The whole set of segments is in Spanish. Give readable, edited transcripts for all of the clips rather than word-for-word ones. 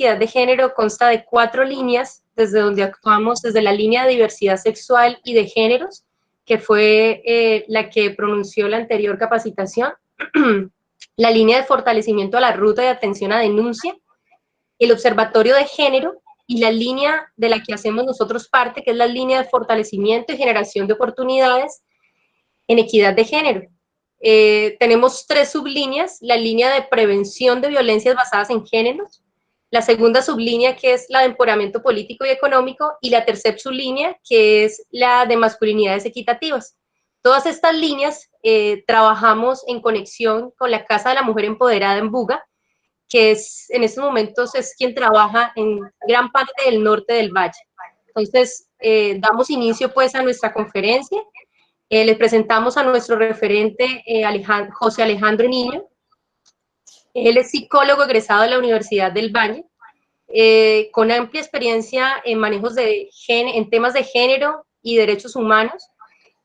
equidad de género consta de 4 líneas, desde donde actuamos, desde la línea de diversidad sexual y de géneros, que fue la que pronunció la anterior capacitación, la línea de fortalecimiento a la ruta de atención a denuncia, el observatorio de género y la línea de la que hacemos nosotros parte, que es la línea de fortalecimiento y generación de oportunidades en equidad de género. Tenemos 3 sublíneas, la línea de prevención de violencias basadas en géneros, la segunda sublínea, que es la de empoderamiento político y económico, y la tercera sublínea, que es la de masculinidades equitativas. Todas estas líneas trabajamos en conexión con la Casa de la Mujer Empoderada en Buga, que es, en estos momentos es quien trabaja en gran parte del norte del valle. Entonces, damos inicio pues a nuestra conferencia. Les presentamos a nuestro referente José Alejandro Niño. Él es psicólogo egresado de la Universidad del Valle, con amplia experiencia en manejos en temas de género y derechos humanos.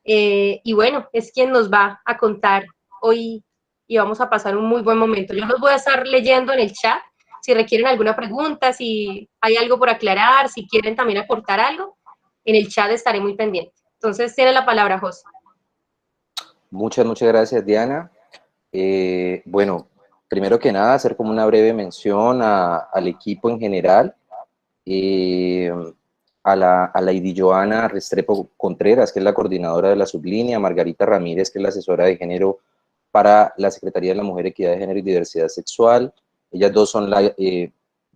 Y bueno, es quien nos va a contar hoy y vamos a pasar un muy buen momento. Yo los voy a estar leyendo en el chat, si requieren alguna pregunta, si hay algo por aclarar, si quieren también aportar algo, en el chat estaré muy pendiente. Entonces, tiene la palabra, José. Muchas gracias, Diana. Bueno, primero que nada, hacer como una breve mención al equipo en general, a la Lady Joana Restrepo Contreras, que es la coordinadora de la sublínea, Margarita Ramírez, que es la asesora de género para la Secretaría de la Mujer, Equidad de Género y Diversidad Sexual. Ellas dos son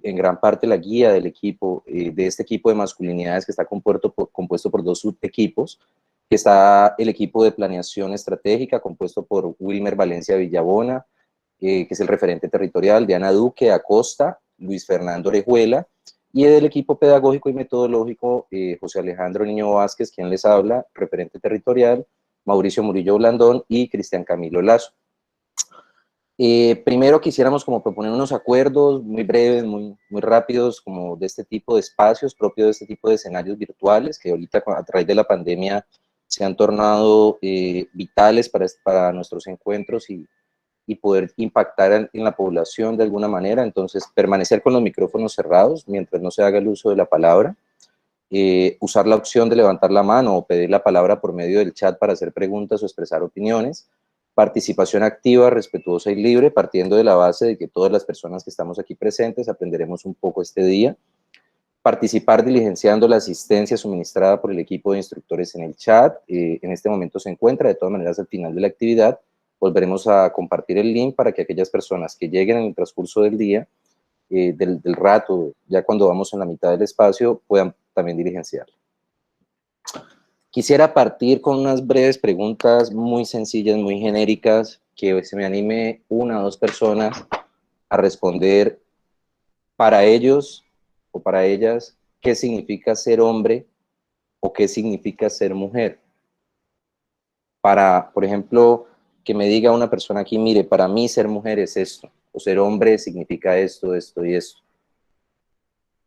en gran parte la guía del equipo, de este equipo de masculinidades que está compuesto por 2 subequipos, que está el equipo de planeación estratégica compuesto por Wilmer Valencia Villabona, que es el referente territorial, Diana Duque Acosta, Luis Fernando Orejuela, y del equipo pedagógico y metodológico, José Alejandro Niño Vázquez, quien les habla, referente territorial, Mauricio Murillo Blandón y Cristian Camilo Lazo. Primero quisiéramos como proponer unos acuerdos muy breves, muy rápidos, como de este tipo de espacios, propio de este tipo de escenarios virtuales, que ahorita a través de la pandemia se han tornado vitales para nuestros encuentros y poder impactar en la población de alguna manera. Entonces, permanecer con los micrófonos cerrados mientras no se haga el uso de la palabra, usar la opción de levantar la mano o pedir la palabra por medio del chat para hacer preguntas o expresar opiniones, participación activa, respetuosa y libre, partiendo de la base de que todas las personas que estamos aquí presentes aprenderemos un poco este día, participar diligenciando la asistencia suministrada por el equipo de instructores en el chat. En este momento se encuentra, de todas maneras al final de la actividad volveremos a compartir el link para que aquellas personas que lleguen en el transcurso del día, del rato, ya cuando vamos en la mitad del espacio, puedan también diligenciarlo. Quisiera partir con unas breves preguntas muy sencillas, muy genéricas, que se me anime 1 o 2 personas a responder para ellos o para ellas, ¿qué significa ser hombre o qué significa ser mujer? Para, por ejemplo, que me diga una persona aquí, mire, para mí ser mujer es esto, o ser hombre significa esto, esto y esto.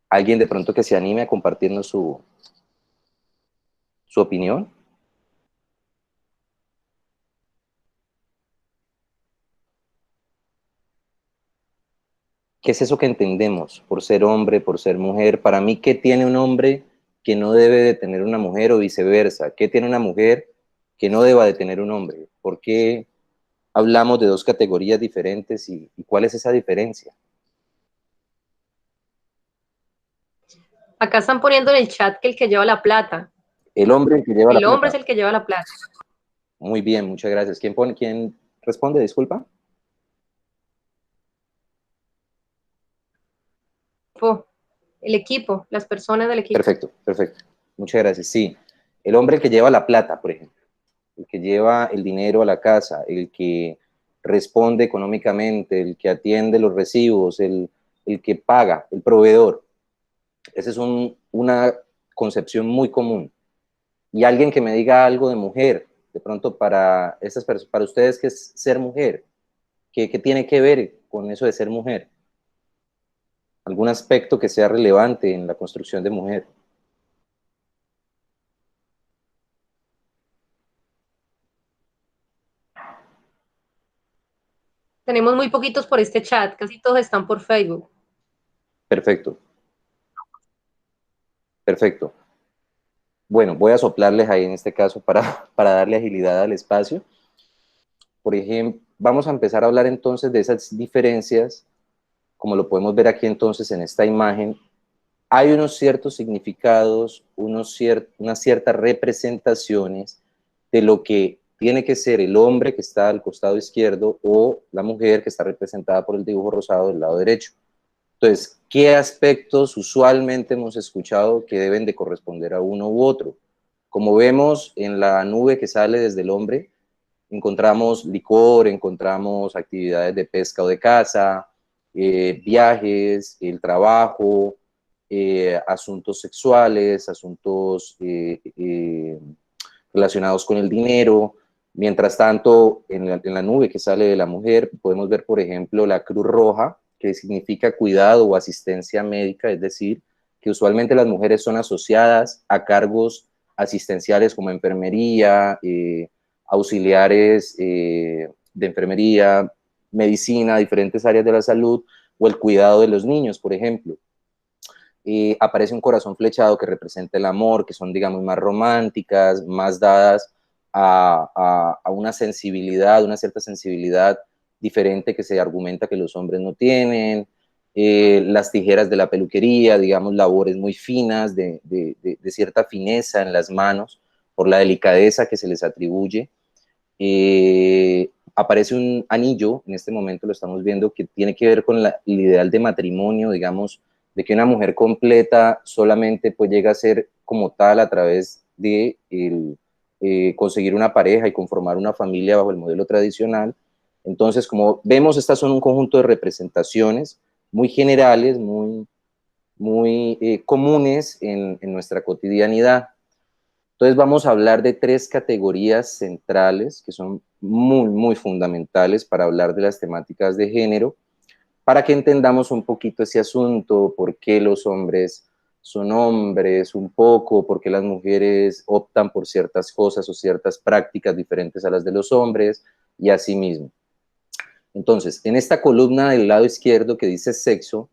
¿Alguien de pronto que se anime a compartirnos su opinión? ¿Qué es eso que entendemos por ser hombre, por ser mujer? Para mí, ¿qué tiene un hombre que no debe de tener una mujer o viceversa? ¿Qué tiene una mujer que no deba de tener un hombre? ¿Por qué hablamos de 2 categorías diferentes y cuál es esa diferencia? Acá están poniendo en el chat que el que lleva la plata. El hombre el que lleva la El hombre es plata. el que lleva la plata. Muy bien, muchas gracias. ¿Quién responde? Disculpa. El equipo, las personas del equipo. Perfecto. Muchas gracias. Sí, el hombre el que lleva la plata, por ejemplo, el que lleva el dinero a la casa, el que responde económicamente, el que atiende los recibos, el que paga, el proveedor. Esa es una concepción muy común. Y alguien que me diga algo de mujer, de pronto para ustedes, ¿qué es ser mujer? ¿Qué tiene que ver con eso de ser mujer? ¿Algún aspecto que sea relevante en la construcción de mujer? Tenemos muy poquitos por este chat, casi todos están por Facebook. Perfecto, perfecto. Bueno, voy a soplarles ahí en este caso para darle agilidad al espacio. Por ejemplo, vamos a empezar a hablar entonces de esas diferencias, como lo podemos ver aquí entonces en esta imagen. Hay unos ciertos significados, unas ciertas representaciones de lo que tiene que ser el hombre que está al costado izquierdo o la mujer que está representada por el dibujo rosado del lado derecho. Entonces, ¿qué aspectos usualmente hemos escuchado que deben de corresponder a uno u otro? Como vemos en la nube que sale desde el hombre, encontramos licor, encontramos actividades de pesca o de caza, viajes, el trabajo, asuntos sexuales, asuntos relacionados con el dinero. Mientras tanto, en la nube que sale de la mujer, podemos ver, por ejemplo, la Cruz Roja, que significa cuidado o asistencia médica, es decir, que usualmente las mujeres son asociadas a cargos asistenciales como enfermería, auxiliares de enfermería, medicina, diferentes áreas de la salud, o el cuidado de los niños, por ejemplo. Aparece un corazón flechado que representa el amor, que son, digamos, más románticas, más dadas a una sensibilidad, una cierta sensibilidad diferente que se argumenta que los hombres no tienen. Las tijeras de la peluquería, digamos, labores muy finas, de cierta fineza en las manos, por la delicadeza que se les atribuye. Aparece un anillo, en este momento lo estamos viendo, que tiene que ver con el ideal de matrimonio, digamos, de que una mujer completa solamente pues llega a ser como tal a través de conseguir una pareja y conformar una familia bajo el modelo tradicional. Entonces, como vemos, estas son un conjunto de representaciones muy generales, muy comunes en nuestra cotidianidad. Entonces vamos a hablar de tres categorías centrales que son muy fundamentales para hablar de las temáticas de género, para que entendamos un poquito ese asunto, por qué los hombres son hombres un poco, por qué las mujeres optan por ciertas cosas o ciertas prácticas diferentes a las de los hombres y así mismo. Entonces, en esta columna del lado izquierdo que dice sexo,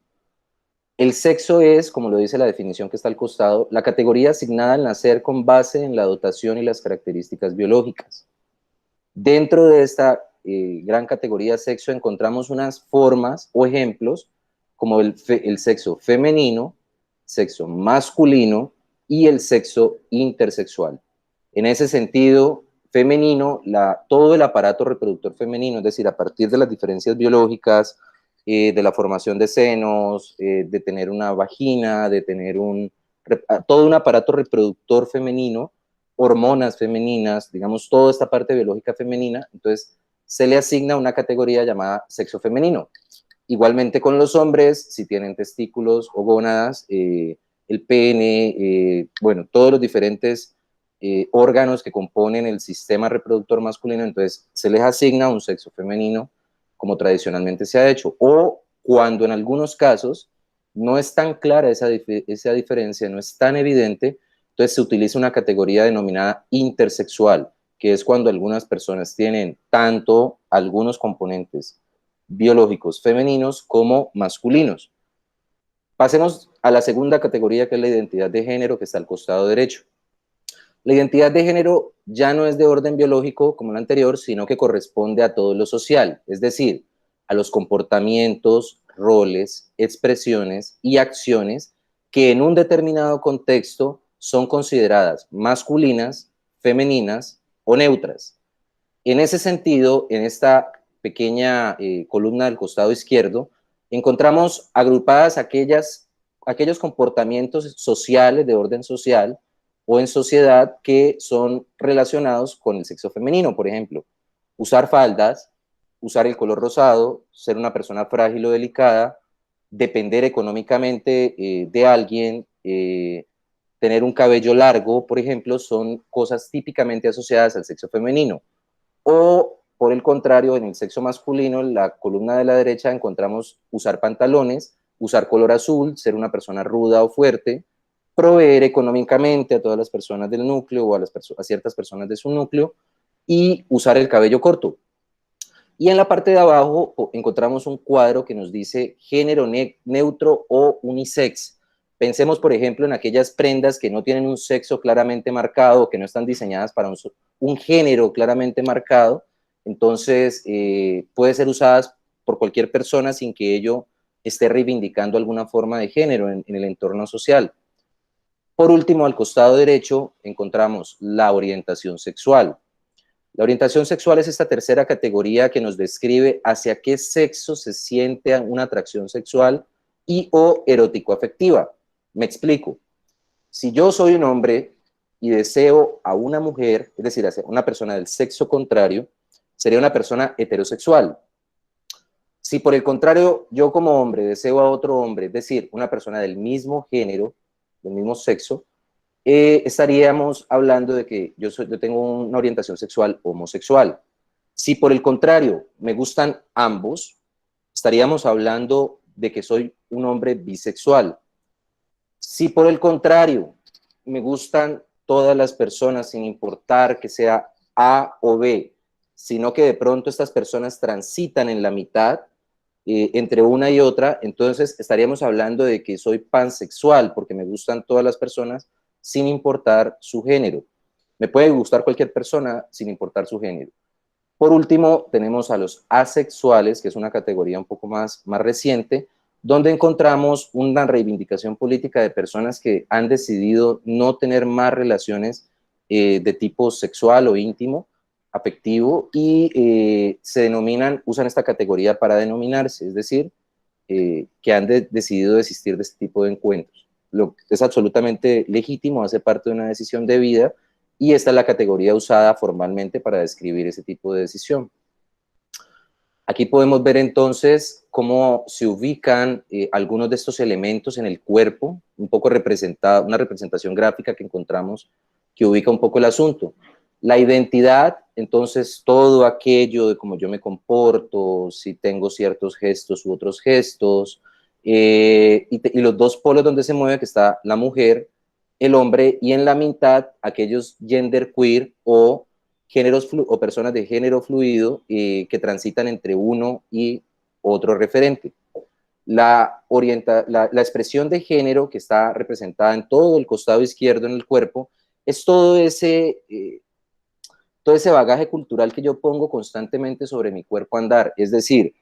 el sexo es, como lo dice la definición que está al costado, la categoría asignada al nacer con base en la dotación y las características biológicas. Dentro de esta gran categoría sexo encontramos unas formas o ejemplos como el sexo femenino, sexo masculino y el sexo intersexual. En ese sentido, femenino, todo el aparato reproductor femenino, es decir, a partir de las diferencias biológicas, de la formación de senos, de tener una vagina, de tener todo un aparato reproductor femenino, hormonas femeninas, digamos, toda esta parte biológica femenina, entonces se le asigna una categoría llamada sexo femenino. Igualmente con los hombres, si tienen testículos o gónadas, el pene, bueno, todos los diferentes órganos que componen el sistema reproductor masculino, entonces se les asigna un sexo femenino, como tradicionalmente se ha hecho, o cuando en algunos casos no es tan clara esa diferencia, no es tan evidente, entonces se utiliza una categoría denominada intersexual, que es cuando algunas personas tienen tanto algunos componentes biológicos femeninos como masculinos. Pasemos a la segunda categoría, que es la identidad de género, que está al costado derecho. La identidad de género ya no es de orden biológico como la anterior, sino que corresponde a todo lo social, es decir, a los comportamientos, roles, expresiones y acciones que en un determinado contexto son consideradas masculinas, femeninas o neutras. En ese sentido, en esta pequeña columna del costado izquierdo, encontramos agrupadas aquellos comportamientos sociales de orden social o en sociedad que son relacionados con el sexo femenino, por ejemplo, usar faldas, usar el color rosado, ser una persona frágil o delicada, depender económicamente de alguien, tener un cabello largo, por ejemplo, son cosas típicamente asociadas al sexo femenino. O, por el contrario, en el sexo masculino, en la columna de la derecha, encontramos usar pantalones, usar color azul, ser una persona ruda o fuerte, proveer económicamente a todas las personas del núcleo o a ciertas personas de su núcleo y usar el cabello corto. Y en la parte de abajo encontramos un cuadro que nos dice género neutro o unisex. Pensemos, por ejemplo, en aquellas prendas que no tienen un sexo claramente marcado, que no están diseñadas para un género claramente marcado. Entonces, puede ser usadas por cualquier persona sin que ello esté reivindicando alguna forma de género en el entorno social. Por último, al costado derecho encontramos la orientación sexual. La orientación sexual es esta tercera categoría que nos describe hacia qué sexo se siente una atracción sexual y o erótico-afectiva. Me explico. Si yo soy un hombre y deseo a una mujer, es decir, a una persona del sexo contrario, sería una persona heterosexual. Si por el contrario yo como hombre deseo a otro hombre, es decir, una persona del mismo género, del mismo sexo, estaríamos hablando de que yo tengo una orientación sexual homosexual. Si por el contrario me gustan ambos, estaríamos hablando de que soy un hombre bisexual. Si por el contrario me gustan todas las personas sin importar que sea A o B, sino que de pronto estas personas transitan en la mitad entre una y otra, entonces estaríamos hablando de que soy pansexual porque me gustan todas las personas sin importar su género. Me puede gustar cualquier persona sin importar su género. Por último, tenemos a los asexuales, que es una categoría un poco más reciente, donde encontramos una reivindicación política de personas que han decidido no tener más relaciones de tipo sexual o íntimo, afectivo, y se denominan, usan esta categoría para denominarse, es decir, que han decidido desistir de este tipo de encuentros. Lo que es absolutamente legítimo, hace parte de una decisión de vida, y esta es la categoría usada formalmente para describir ese tipo de decisión. Aquí podemos ver entonces cómo se ubican algunos de estos elementos en el cuerpo, un poco representado, una representación gráfica que encontramos que ubica un poco el asunto. La identidad, entonces todo aquello de cómo yo me comporto, si tengo ciertos gestos u otros gestos, y los dos polos donde se mueve, que está la mujer, el hombre, y en la mitad aquellos gender queer o o personas de género fluido que transitan entre uno y otro referente. La expresión de género que está representada en todo el costado izquierdo en el cuerpo es todo ese bagaje cultural que yo pongo constantemente sobre mi cuerpo andar, es decir,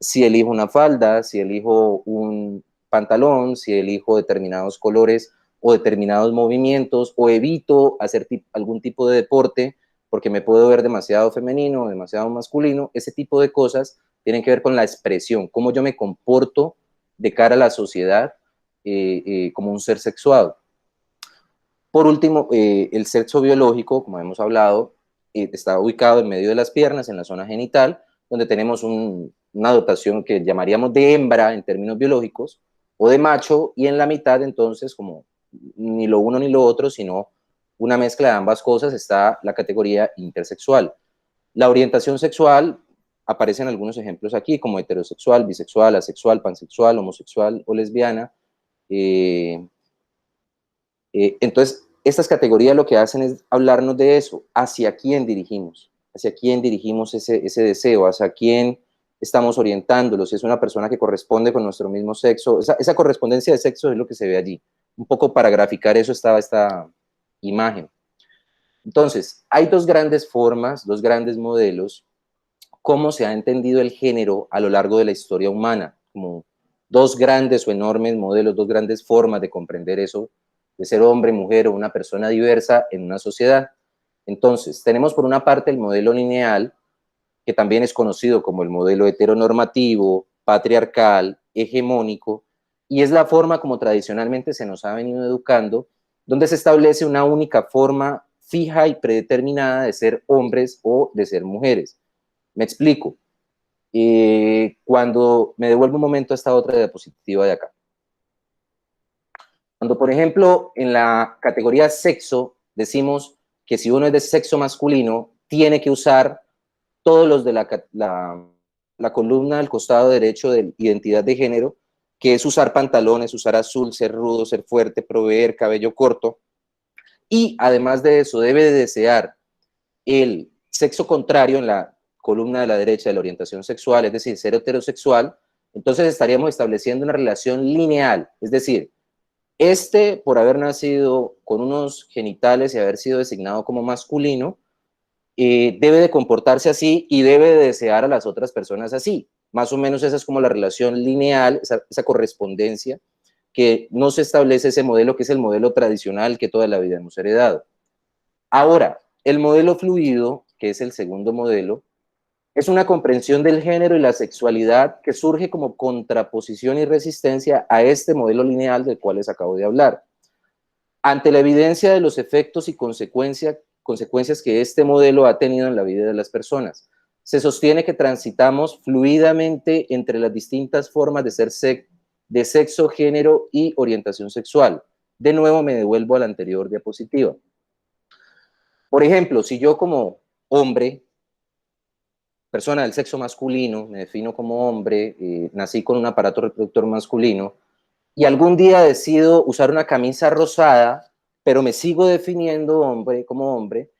si elijo una falda, si elijo un pantalón, si elijo determinados colores o determinados movimientos, o evito hacer algún tipo de deporte porque me puedo ver demasiado femenino, demasiado masculino. Ese tipo de cosas tienen que ver con la expresión, cómo yo me comporto de cara a la sociedad como un ser sexuado. Por último, el sexo biológico, como hemos hablado, está ubicado en medio de las piernas, en la zona genital, donde tenemos una dotación que llamaríamos de hembra en términos biológicos, o de macho, y en la mitad, entonces, como ni lo uno ni lo otro, sino una mezcla de ambas cosas, está la categoría intersexual. La orientación sexual, aparecen algunos ejemplos aquí, como heterosexual, bisexual, asexual, pansexual, homosexual o lesbiana. Entonces, estas categorías lo que hacen es hablarnos de eso, hacia quién dirigimos ese deseo, hacia quién estamos orientándolo, si es una persona que corresponde con nuestro mismo sexo. Esa correspondencia de sexo es lo que se ve allí. Un poco para graficar eso estaba esta imagen. Entonces, hay dos grandes formas, dos grandes modelos, cómo se ha entendido el género a lo largo de la historia humana, como dos grandes o enormes modelos, dos grandes formas de comprender eso, de ser hombre, mujer o una persona diversa en una sociedad. Entonces, tenemos por una parte el modelo lineal, que también es conocido como el modelo heteronormativo, patriarcal, hegemónico, y es la forma como tradicionalmente se nos ha venido educando, donde se establece una única forma fija y predeterminada de ser hombres o de ser mujeres. Me explico. Cuando me devuelvo un momento a esta otra diapositiva de acá. Cuando, por ejemplo, en la categoría sexo, decimos que si uno es de sexo masculino, tiene que usar todos los de la columna del costado derecho de identidad de género, que es usar pantalones, usar azul, ser rudo, ser fuerte, proveer, cabello corto, y además de eso debe de desear el sexo contrario en la columna de la derecha de la orientación sexual, es decir, ser heterosexual, entonces estaríamos estableciendo una relación lineal, es decir, por haber nacido con unos genitales y haber sido designado como masculino, debe de comportarse así y debe de desear a las otras personas así. Más o menos esa es como la relación lineal, esa correspondencia que no se establece ese modelo que es el modelo tradicional que toda la vida hemos heredado. Ahora, el modelo fluido, que es el segundo modelo, es una comprensión del género y la sexualidad que surge como contraposición y resistencia a este modelo lineal del cual les acabo de hablar. Ante la evidencia de los efectos y consecuencias que este modelo ha tenido en la vida de las personas, se sostiene que transitamos fluidamente entre las distintas formas de sexo, género y orientación sexual. De nuevo me devuelvo a la anterior diapositiva. Por ejemplo, si yo como hombre, persona del sexo masculino, me defino como hombre, nací con un aparato reproductor masculino, y algún día decido usar una camisa rosada, pero me sigo definiendo como hombre,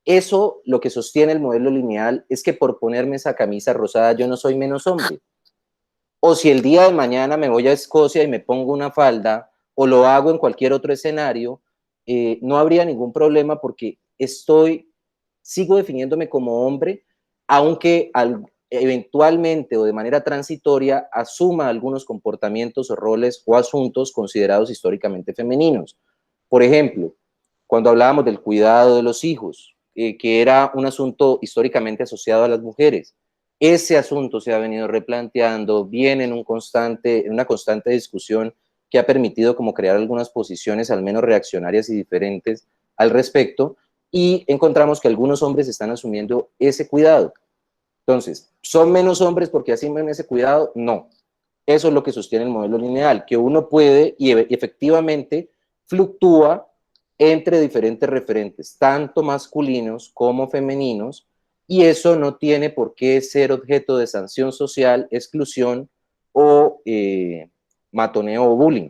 eso lo que sostiene el modelo lineal es que por ponerme esa camisa rosada yo no soy menos hombre. O si el día de mañana me voy a Escocia y me pongo una falda, o lo hago en cualquier otro escenario, no habría ningún problema porque sigo definiéndome como hombre, aunque eventualmente o de manera transitoria asuma algunos comportamientos o roles o asuntos considerados históricamente femeninos. Por ejemplo, cuando hablábamos del cuidado de los hijos, que era un asunto históricamente asociado a las mujeres, ese asunto se ha venido replanteando, viene en una constante discusión que ha permitido como crear algunas posiciones al menos reaccionarias y diferentes al respecto, y encontramos que algunos hombres están asumiendo ese cuidado. Entonces, ¿son menos hombres porque asumen ese cuidado? No. Eso es lo que sostiene el modelo lineal, que uno puede y efectivamente fluctúa entre diferentes referentes, tanto masculinos como femeninos, y eso no tiene por qué ser objeto de sanción social, exclusión o matoneo o bullying.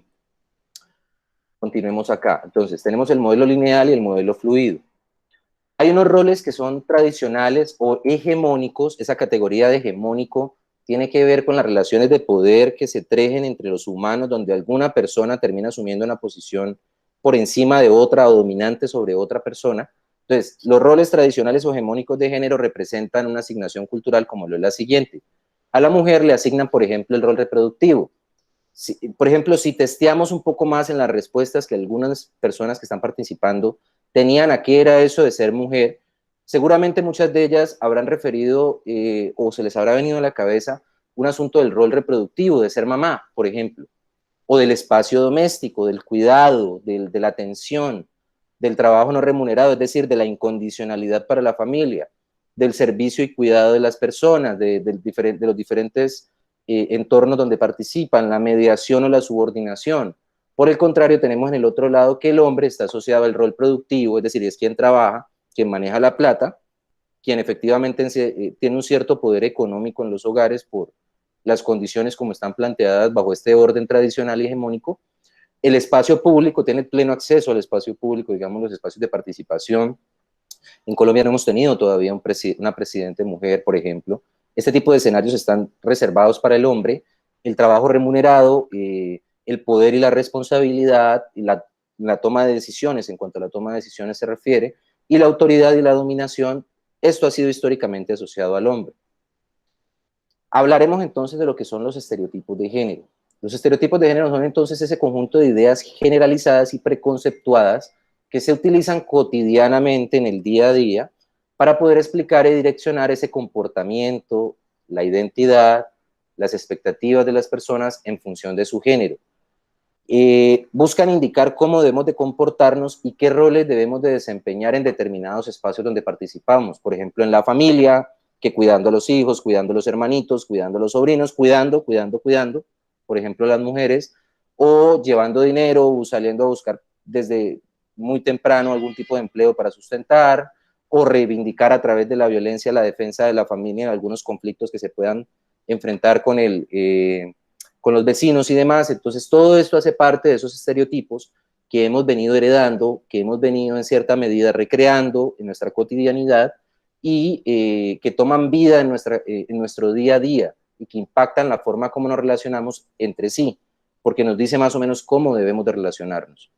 Continuemos acá. Entonces, tenemos el modelo lineal y el modelo fluido. Hay unos roles que son tradicionales o hegemónicos. Esa categoría de hegemónico tiene que ver con las relaciones de poder que se tejen entre los humanos, donde alguna persona termina asumiendo una posición por encima de otra o dominante sobre otra persona. Entonces, los roles tradicionales o hegemónicos de género representan una asignación cultural como lo es la siguiente. A la mujer le asignan, por ejemplo, el rol reproductivo. Por ejemplo, si testeamos un poco más en las respuestas que algunas personas que están participando tenían a qué era eso de ser mujer, seguramente muchas de ellas habrán referido o se les habrá venido a la cabeza un asunto del rol reproductivo, de ser mamá, por ejemplo, o del espacio doméstico, del cuidado, de la atención, del trabajo no remunerado, es decir, de la incondicionalidad para la familia, del servicio y cuidado de las personas, de los diferentes entornos donde participan, la mediación o la subordinación. Por el contrario, tenemos en el otro lado que el hombre está asociado al rol productivo, es decir, es quien trabaja, quien maneja la plata, quien efectivamente tiene un cierto poder económico en los hogares por las condiciones como están planteadas bajo este orden tradicional y hegemónico. El espacio público tiene pleno acceso al espacio público, digamos los espacios de participación. En Colombia no hemos tenido todavía una presidente mujer, por ejemplo. Este tipo de escenarios están reservados para el hombre. El trabajo remunerado, el poder y la responsabilidad, y la toma de decisiones, en cuanto a la toma de decisiones se refiere, y la autoridad y la dominación, esto ha sido históricamente asociado al hombre. Hablaremos entonces de lo que son los estereotipos de género. Los estereotipos de género son entonces ese conjunto de ideas generalizadas y preconceptuadas que se utilizan cotidianamente en el día a día para poder explicar y direccionar ese comportamiento, la identidad, las expectativas de las personas en función de su género. Buscan indicar cómo debemos de comportarnos y qué roles debemos de desempeñar en determinados espacios donde participamos. Por ejemplo, en la familia, que cuidando a los hijos, cuidando a los hermanitos, cuidando a los sobrinos, cuidando, por ejemplo, las mujeres, o llevando dinero o saliendo a buscar desde muy temprano algún tipo de empleo para sustentar, o reivindicar a través de la violencia la defensa de la familia en algunos conflictos que se puedan enfrentar con los vecinos y demás. Entonces todo esto hace parte de esos estereotipos que hemos venido heredando, que hemos venido en cierta medida recreando en nuestra cotidianidad y que toman vida en nuestro día a día y que impactan la forma como nos relacionamos entre sí, porque nos dice más o menos cómo debemos de relacionarnos.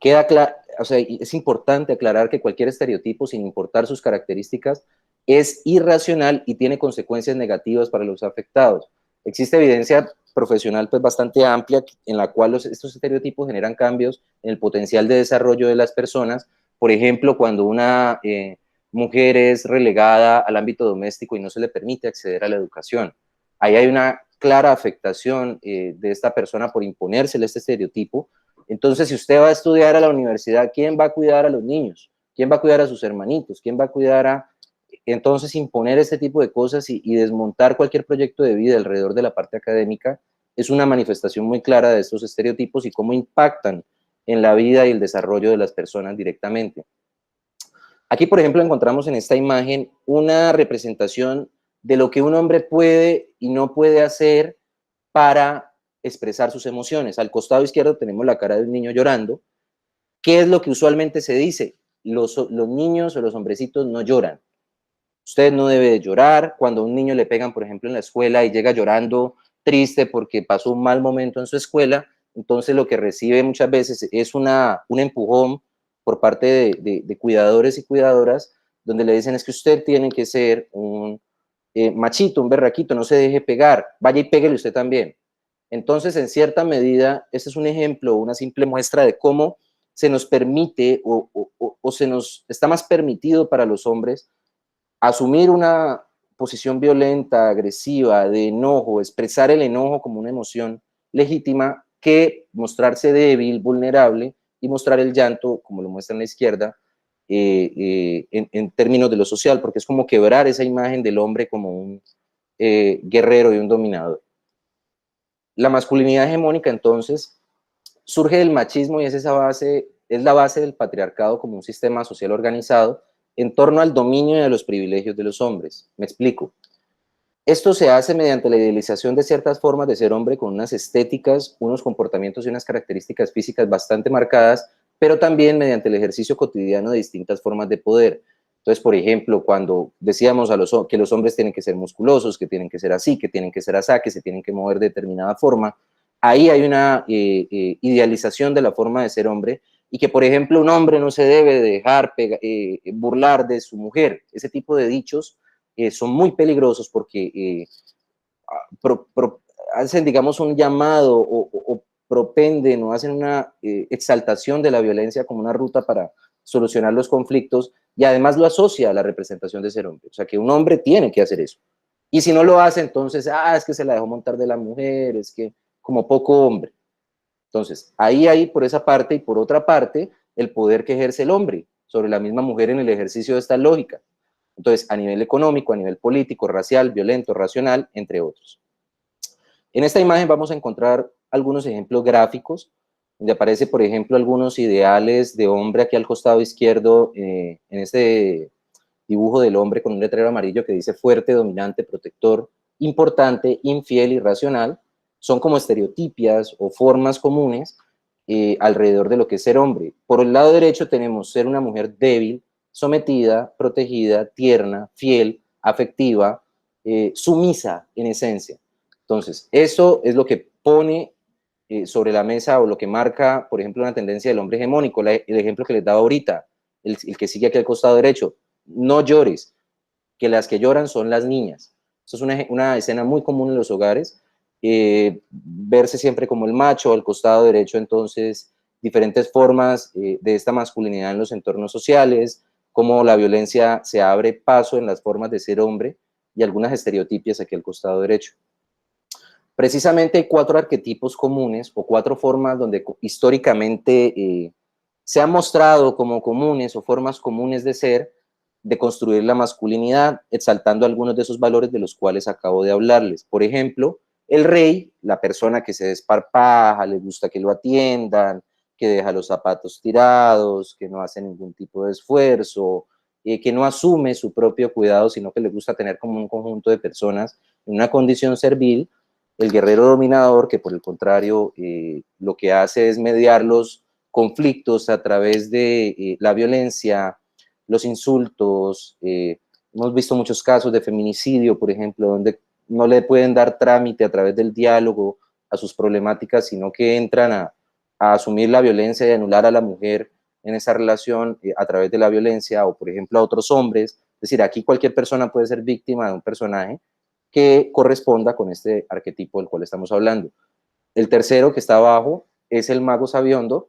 Queda claro, o sea, es importante aclarar que cualquier estereotipo, sin importar sus características, es irracional y tiene consecuencias negativas para los afectados. Existe evidencia profesional pues bastante amplia en la cual estos estereotipos generan cambios en el potencial de desarrollo de las personas. Por ejemplo, cuando una mujer es relegada al ámbito doméstico y no se le permite acceder a la educación. Ahí hay una clara afectación de esta persona por imponérsele este estereotipo. Entonces, si usted va a estudiar a la universidad, ¿quién va a cuidar a los niños? ¿Quién va a cuidar a sus hermanitos? ¿Quién va a cuidar a...? Entonces, imponer este tipo de cosas y desmontar cualquier proyecto de vida alrededor de la parte académica es una manifestación muy clara de estos estereotipos y cómo impactan en la vida y el desarrollo de las personas directamente. Aquí, por ejemplo, encontramos en esta imagen una representación de lo que un hombre puede y no puede hacer para expresar sus emociones. Al costado izquierdo tenemos la cara de un niño llorando. ¿Qué es lo que usualmente se dice? Los niños o los hombrecitos no lloran. Usted no debe de llorar. Cuando a un niño le pegan, por ejemplo, en la escuela y llega llorando triste porque pasó un mal momento en su escuela, entonces lo que recibe muchas veces es un empujón por parte de cuidadores y cuidadoras, donde le dicen es que usted tiene que ser un machito, un berraquito, no se deje pegar, vaya y péguele usted también. Entonces, en cierta medida, este es un ejemplo, una simple muestra de cómo se nos permite o se nos está más permitido para los hombres asumir una posición violenta, agresiva, de enojo, expresar el enojo como una emoción legítima, que mostrarse débil, vulnerable y mostrar el llanto, como lo muestra en la izquierda, en términos de lo social, porque es como quebrar esa imagen del hombre como un guerrero y un dominador. La masculinidad hegemónica, entonces, surge del machismo y es la base del patriarcado como un sistema social organizado en torno al dominio y a los privilegios de los hombres. Me explico. Esto se hace mediante la idealización de ciertas formas de ser hombre con unas estéticas, unos comportamientos y unas características físicas bastante marcadas, pero también mediante el ejercicio cotidiano de distintas formas de poder. Entonces, por ejemplo, cuando decíamos que los hombres tienen que ser musculosos, que tienen que ser así, que tienen que ser así, que se tienen que mover de determinada forma, ahí hay una idealización de la forma de ser hombre y que, por ejemplo, un hombre no se debe dejar burlar de su mujer. Ese tipo de dichos son muy peligrosos porque hacen, digamos, un llamado o propenden o hacen una exaltación de la violencia como una ruta para solucionar los conflictos y además lo asocia a la representación de ser hombre. O sea, que un hombre tiene que hacer eso. Y si no lo hace, entonces, es que se la dejó montar de la mujer, es que como poco hombre. Entonces, ahí hay por esa parte y por otra parte el poder que ejerce el hombre sobre la misma mujer en el ejercicio de esta lógica. Entonces, a nivel económico, a nivel político, racial, violento, racional, entre otros. En esta imagen vamos a encontrar algunos ejemplos gráficos, donde aparece, por ejemplo, algunos ideales de hombre aquí al costado izquierdo, en este dibujo del hombre con un letrero amarillo que dice fuerte, dominante, protector, importante, infiel y racional. Son como estereotipias o formas comunes alrededor de lo que es ser hombre. Por el lado derecho tenemos ser una mujer débil, sometida, protegida, tierna, fiel, afectiva, sumisa en esencia. Entonces, eso es lo que pone sobre la mesa o lo que marca, por ejemplo, una tendencia del hombre hegemónico. El ejemplo que les daba ahorita, el que sigue aquí al costado derecho, no llores, que las que lloran son las niñas. Eso es una escena muy común en los hogares, verse siempre como el macho, al costado derecho, entonces, diferentes formas de esta masculinidad en los entornos sociales, cómo la violencia se abre paso en las formas de ser hombre y algunas estereotipias aquí al costado derecho. Precisamente hay 4 arquetipos comunes o 4 formas donde históricamente se han mostrado como comunes o formas comunes de ser, de construir la masculinidad, exaltando algunos de esos valores de los cuales acabo de hablarles. Por ejemplo, el rey, la persona que se desparpaja, le gusta que lo atiendan, que deja los zapatos tirados, que no hace ningún tipo de esfuerzo, que no asume su propio cuidado, sino que le gusta tener como un conjunto de personas en una condición servil. El guerrero dominador, que por el contrario lo que hace es mediar los conflictos a través de la violencia, los insultos, hemos visto muchos casos de feminicidio, por ejemplo, donde no le pueden dar trámite a través del diálogo a sus problemáticas, sino que entran a asumir la violencia y anular a la mujer en esa relación a través de la violencia, o por ejemplo a otros hombres. Es decir, aquí cualquier persona puede ser víctima de un personaje que corresponda con este arquetipo del cual estamos hablando. El tercero, que está abajo, es el mago sabiondo,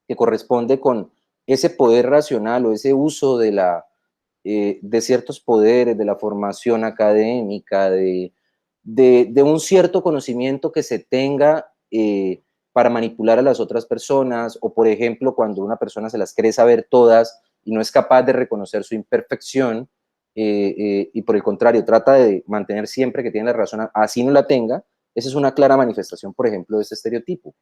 que corresponde con ese poder racional o ese uso de ciertos poderes, de la formación académica, de un cierto conocimiento que se tenga para manipular a las otras personas, o por ejemplo, cuando una persona se las cree saber todas y no es capaz de reconocer su imperfección, y por el contrario, trata de mantener siempre que tiene la razón, así no la tenga. Esa es una clara manifestación, por ejemplo, de este estereotipo.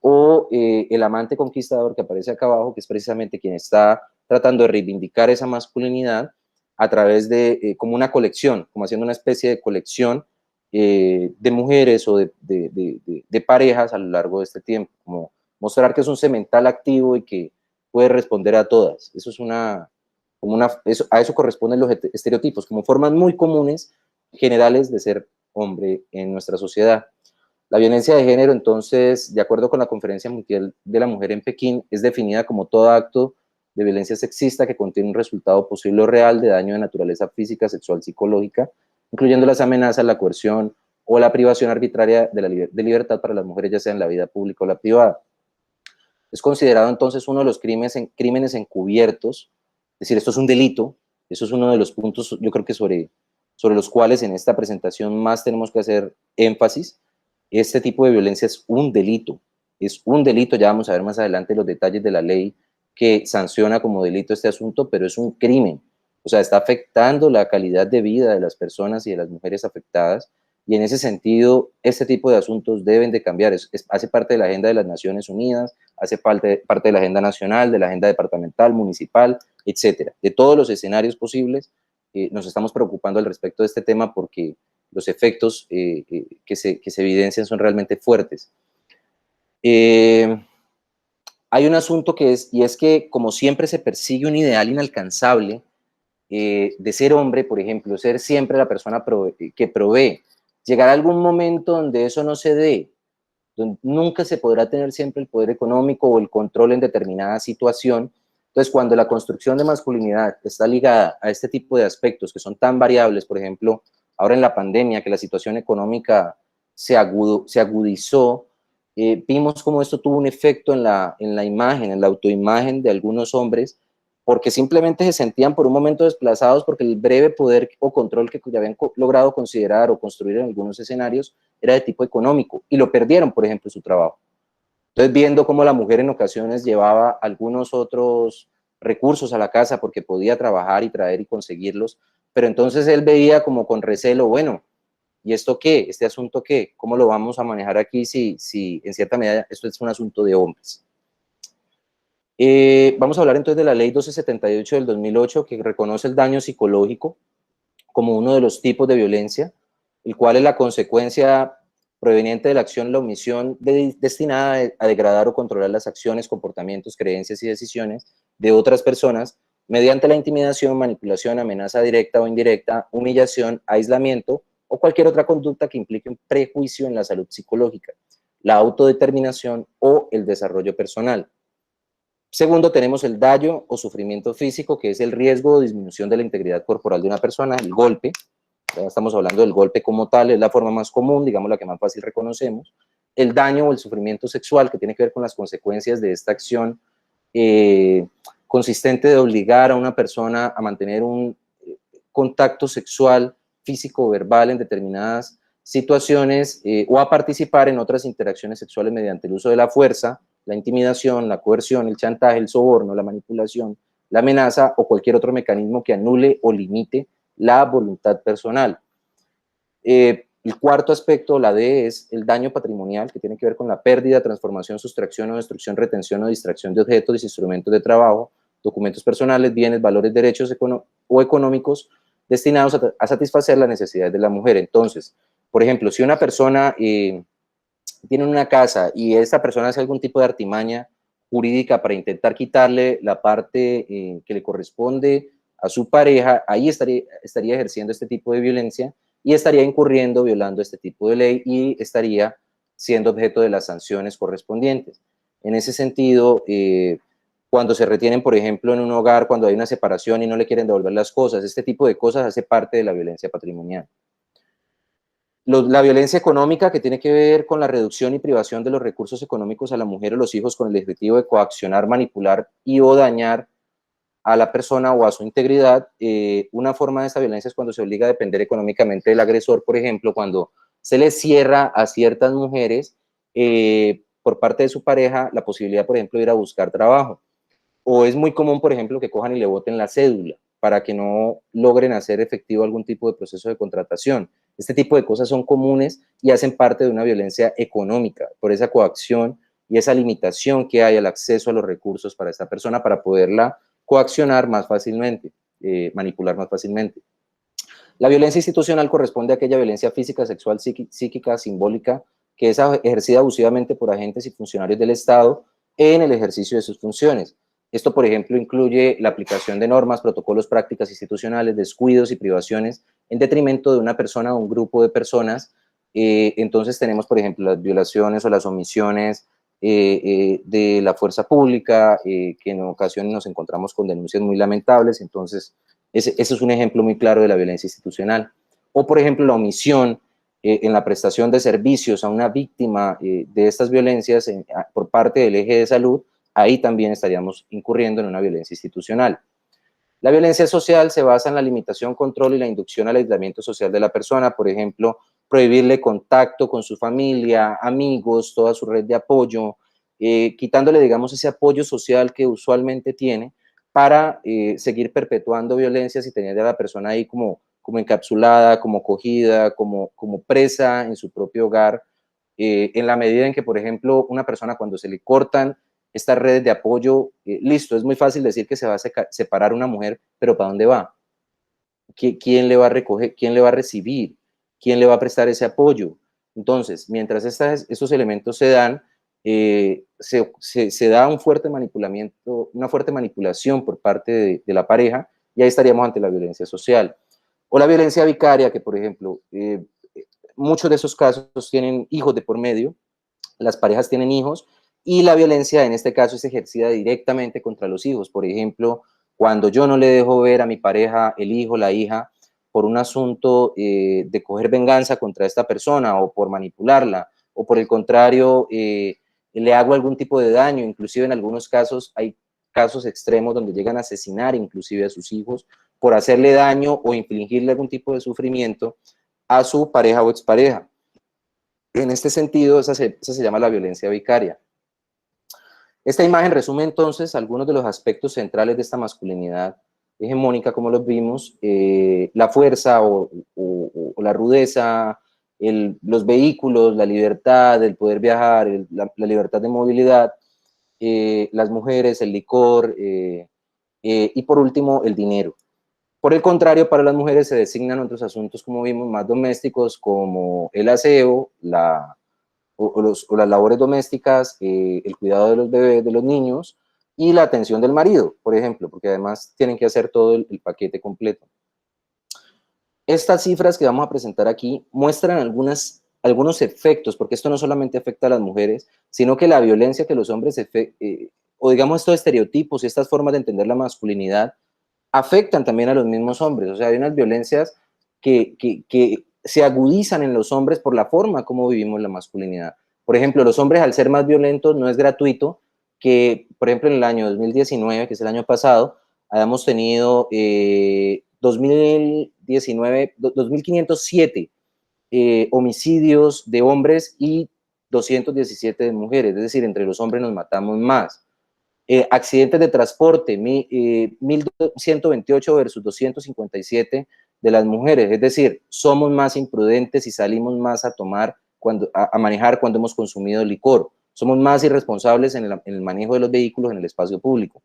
O el amante conquistador que aparece acá abajo, que es precisamente quien está tratando de reivindicar esa masculinidad a través de, como una colección, como haciendo una especie de colección de mujeres o de parejas a lo largo de este tiempo, como mostrar que es un semental activo y que puede responder a todas. Eso es a eso corresponden los estereotipos, como formas muy comunes, generales de ser hombre en nuestra sociedad. La violencia de género, entonces, de acuerdo con la Conferencia Mundial de la Mujer en Pekín, es definida como todo acto de violencia sexista que contiene un resultado posible o real de daño de naturaleza física, sexual, psicológica, incluyendo las amenazas, la coerción o la privación arbitraria de libertad para las mujeres, ya sea en la vida pública o la privada. Es considerado entonces uno de los crímenes encubiertos, es decir, esto es un delito. Eso es uno de los puntos, yo creo que sobre los cuales en esta presentación más tenemos que hacer énfasis. Este tipo de violencia es un delito, ya vamos a ver más adelante los detalles de la ley que sanciona como delito este asunto, pero es un crimen, o sea, está afectando la calidad de vida de las personas y de las mujeres afectadas, y en ese sentido, este tipo de asuntos deben de cambiar. Hace parte de la agenda de las Naciones Unidas, hace parte de la agenda nacional, de la agenda departamental, municipal, etcétera. De todos los escenarios posibles, nos estamos preocupando al respecto de este tema porque los efectos que se evidencian son realmente fuertes. Hay un asunto y es que como siempre se persigue un ideal inalcanzable de ser hombre, por ejemplo, ser siempre la persona que provee. Llegará algún momento donde eso no se dé, donde nunca se podrá tener siempre el poder económico o el control en determinada situación. Entonces, cuando la construcción de masculinidad está ligada a este tipo de aspectos que son tan variables, por ejemplo, ahora en la pandemia, que la situación económica se agudizó, vimos cómo esto tuvo un efecto en la imagen, en la autoimagen de algunos hombres, porque simplemente se sentían por un momento desplazados porque el breve poder o control que ya habían logrado considerar o construir en algunos escenarios era de tipo económico, y lo perdieron, por ejemplo, su trabajo. Entonces, viendo cómo la mujer en ocasiones llevaba algunos otros recursos a la casa porque podía trabajar y traer y conseguirlos, pero entonces él veía como con recelo, bueno, ¿y esto qué? ¿Este asunto qué? ¿Cómo lo vamos a manejar aquí si en cierta medida esto es un asunto de hombres? Vamos a hablar entonces de la ley 1278 del 2008, que reconoce el daño psicológico como uno de los tipos de violencia, el cual es la consecuencia proveniente de la acción, la omisión destinada a degradar o controlar las acciones, comportamientos, creencias y decisiones de otras personas mediante la intimidación, manipulación, amenaza directa o indirecta, humillación, aislamiento o cualquier otra conducta que implique un prejuicio en la salud psicológica, la autodeterminación o el desarrollo personal. Segundo, tenemos el daño o sufrimiento físico, que es el riesgo o disminución de la integridad corporal de una persona, el golpe. Ya estamos hablando del golpe como tal, es la forma más común, digamos la que más fácil reconocemos. El daño o el sufrimiento sexual, que tiene que ver con las consecuencias de esta acción consistente de obligar a una persona a mantener un contacto sexual, físico o verbal en determinadas situaciones o a participar en otras interacciones sexuales mediante el uso de la fuerza, la intimidación, la coerción, el chantaje, el soborno, la manipulación, la amenaza o cualquier otro mecanismo que anule o limite la voluntad personal. El cuarto aspecto, la D, es el daño patrimonial, que tiene que ver con la pérdida, transformación, sustracción o destrucción, retención o distracción de objetos y instrumentos de trabajo, documentos personales, bienes, valores, derechos o económicos destinados a satisfacer las necesidades de la mujer. Entonces, por ejemplo, si una persona tiene una casa y esta persona hace algún tipo de artimaña jurídica para intentar quitarle la parte que le corresponde a su pareja, ahí estaría ejerciendo este tipo de violencia y estaría incurriendo, violando este tipo de ley y estaría siendo objeto de las sanciones correspondientes. En ese sentido, cuando se retienen, por ejemplo, en un hogar, cuando hay una separación y no le quieren devolver las cosas, este tipo de cosas hace parte de la violencia patrimonial. La violencia económica, que tiene que ver con la reducción y privación de los recursos económicos a la mujer o los hijos con el objetivo de coaccionar, manipular y o dañar a la persona o a su integridad. Una forma de esta violencia es cuando se obliga a depender económicamente del agresor, por ejemplo, cuando se le cierra a ciertas mujeres por parte de su pareja la posibilidad, por ejemplo, de ir a buscar trabajo. O es muy común, por ejemplo, que cojan y le boten la cédula para que no logren hacer efectivo algún tipo de proceso de contratación. Este tipo de cosas son comunes y hacen parte de una violencia económica, por esa coacción y esa limitación que hay al acceso a los recursos para esta persona para poderla coaccionar más fácilmente, manipular más fácilmente. La violencia institucional corresponde a aquella violencia física, sexual, psíquica, simbólica, que es ejercida abusivamente por agentes y funcionarios del Estado en el ejercicio de sus funciones. Esto, por ejemplo, incluye la aplicación de normas, protocolos, prácticas institucionales, descuidos y privaciones en detrimento de una persona o un grupo de personas. Entonces tenemos, por ejemplo, las violaciones o las omisiones de la fuerza pública, que en ocasiones nos encontramos con denuncias muy lamentables. Entonces, ese es un ejemplo muy claro de la violencia institucional. O, por ejemplo, la omisión en la prestación de servicios a una víctima de estas violencias por parte del eje de salud, ahí también estaríamos incurriendo en una violencia institucional. La violencia social se basa en la limitación, control y la inducción al aislamiento social de la persona, por ejemplo, prohibirle contacto con su familia, amigos, toda su red de apoyo, quitándole, digamos, ese apoyo social que usualmente tiene para seguir perpetuando violencias y tener a la persona ahí como encapsulada, como cogida, como presa en su propio hogar, en la medida en que, por ejemplo, una persona cuando se le cortan estas redes de apoyo, listo, es muy fácil decir que se va a separar una mujer, pero ¿para dónde va? ¿Quién le va a recoger? ¿Quién le va a recibir? ¿Quién le va a prestar ese apoyo? Entonces, mientras estos elementos se dan, se da un fuerte manipulamiento, una fuerte manipulación por parte de la pareja, y ahí estaríamos ante la violencia social. O la violencia vicaria, que por ejemplo, muchos de esos casos tienen hijos de por medio, las parejas tienen hijos, y la violencia en este caso es ejercida directamente contra los hijos. Por ejemplo, cuando yo no le dejo ver a mi pareja, el hijo, la hija, por un asunto de coger venganza contra esta persona o por manipularla, o por el contrario, le hago algún tipo de daño, inclusive en algunos casos hay casos extremos donde llegan a asesinar inclusive a sus hijos por hacerle daño o infligirle algún tipo de sufrimiento a su pareja o expareja. En este sentido, esa se llama la violencia vicaria. Esta imagen resume entonces algunos de los aspectos centrales de esta masculinidad hegemónica, como los vimos, la fuerza o la rudeza, los vehículos, la libertad, el poder viajar, la libertad de movilidad, las mujeres, el licor, y por último, el dinero. Por el contrario, para las mujeres se designan otros asuntos, como vimos, más domésticos, como el aseo, o las labores domésticas, el cuidado de los bebés, de los niños, y la atención del marido, por ejemplo, porque además tienen que hacer todo el paquete completo. Estas cifras que vamos a presentar aquí muestran algunos efectos, porque esto no solamente afecta a las mujeres, sino que la violencia que los hombres, o digamos estos estereotipos y estas formas de entender la masculinidad, afectan también a los mismos hombres. O sea, hay unas violencias que se agudizan en los hombres por la forma como vivimos la masculinidad. Por ejemplo, los hombres, al ser más violentos, no es gratuito que, por ejemplo, en el año 2019, que es el año pasado, hayamos tenido 2.507 homicidios de hombres y 217 de mujeres, es decir, entre los hombres nos matamos más. Accidentes de transporte, 1.128 versus 257 de las mujeres, es decir, somos más imprudentes y salimos más a manejar cuando hemos consumido licor, somos más irresponsables en el manejo de los vehículos en el espacio público.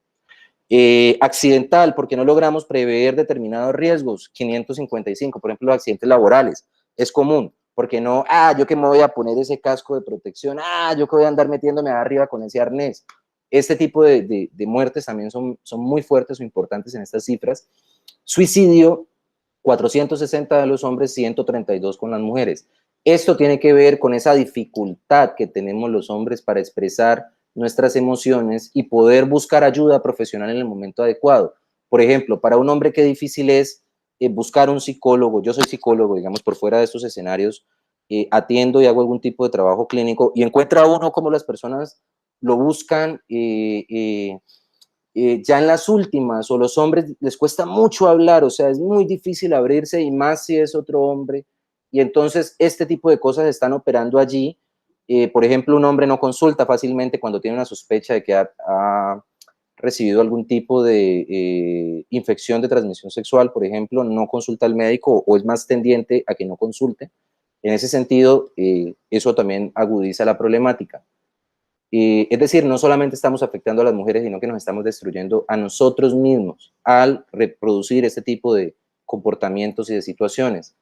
Accidental, porque no logramos prever determinados riesgos, 555, por ejemplo, los accidentes laborales, es común, porque no, yo que me voy a poner ese casco de protección, yo que voy a andar metiéndome arriba con ese arnés. este tipo de muertes también son muy fuertes o importantes en estas cifras. Suicidio, 460 de los hombres, 132 con las mujeres. Esto tiene que ver con esa dificultad que tenemos los hombres para expresar nuestras emociones y poder buscar ayuda profesional en el momento adecuado. Por ejemplo, para un hombre qué difícil es buscar un psicólogo. Yo soy psicólogo, digamos, por fuera de estos escenarios, atiendo y hago algún tipo de trabajo clínico y encuentra uno como las personas lo buscan ya en las últimas, o los hombres les cuesta mucho hablar, o sea, es muy difícil abrirse y más si es otro hombre, y entonces este tipo de cosas están operando allí. Por ejemplo, un hombre no consulta fácilmente cuando tiene una sospecha de que ha recibido algún tipo de infección de transmisión sexual, por ejemplo, no consulta al médico o es más tendiente a que no consulte. En ese sentido, eso también agudiza la problemática. Es decir, no solamente estamos afectando a las mujeres, sino que nos estamos destruyendo a nosotros mismos al reproducir este tipo de comportamientos y de situaciones.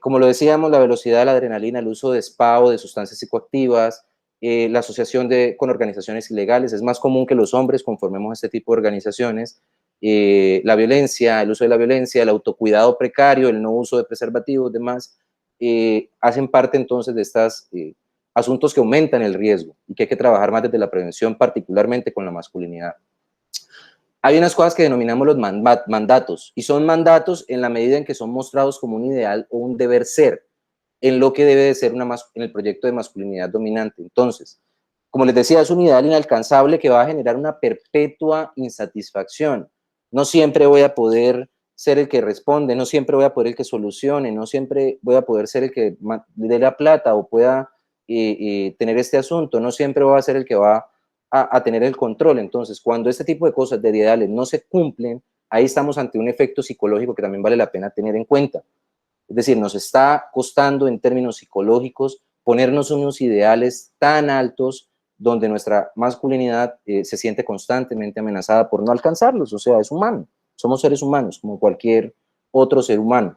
Como lo decíamos, la velocidad de la adrenalina, el uso de spa o de sustancias psicoactivas, la asociación con organizaciones ilegales, es más común que los hombres conformemos este tipo de organizaciones, la violencia, el uso de la violencia, el autocuidado precario, el no uso de preservativos, demás, hacen parte entonces de estos asuntos que aumentan el riesgo y que hay que trabajar más desde la prevención, particularmente con la masculinidad. Hay unas cosas que denominamos los mandatos, y son mandatos en la medida en que son mostrados como un ideal o un deber ser, en lo que debe de ser en el proyecto de masculinidad dominante. Entonces, como les decía, es un ideal inalcanzable que va a generar una perpetua insatisfacción. No siempre voy a poder ser el que responde, no siempre voy a poder el que solucione, no siempre voy a poder ser el que dé la plata o pueda tener este asunto, no siempre voy a ser el que va a tener el control. Entonces, cuando este tipo de cosas, de ideales, no se cumplen, ahí estamos ante un efecto psicológico que también vale la pena tener en cuenta. Es decir, nos está costando en términos psicológicos ponernos unos ideales tan altos donde nuestra masculinidad se siente constantemente amenazada por no alcanzarlos. O sea, es humano, somos seres humanos como cualquier otro ser humano.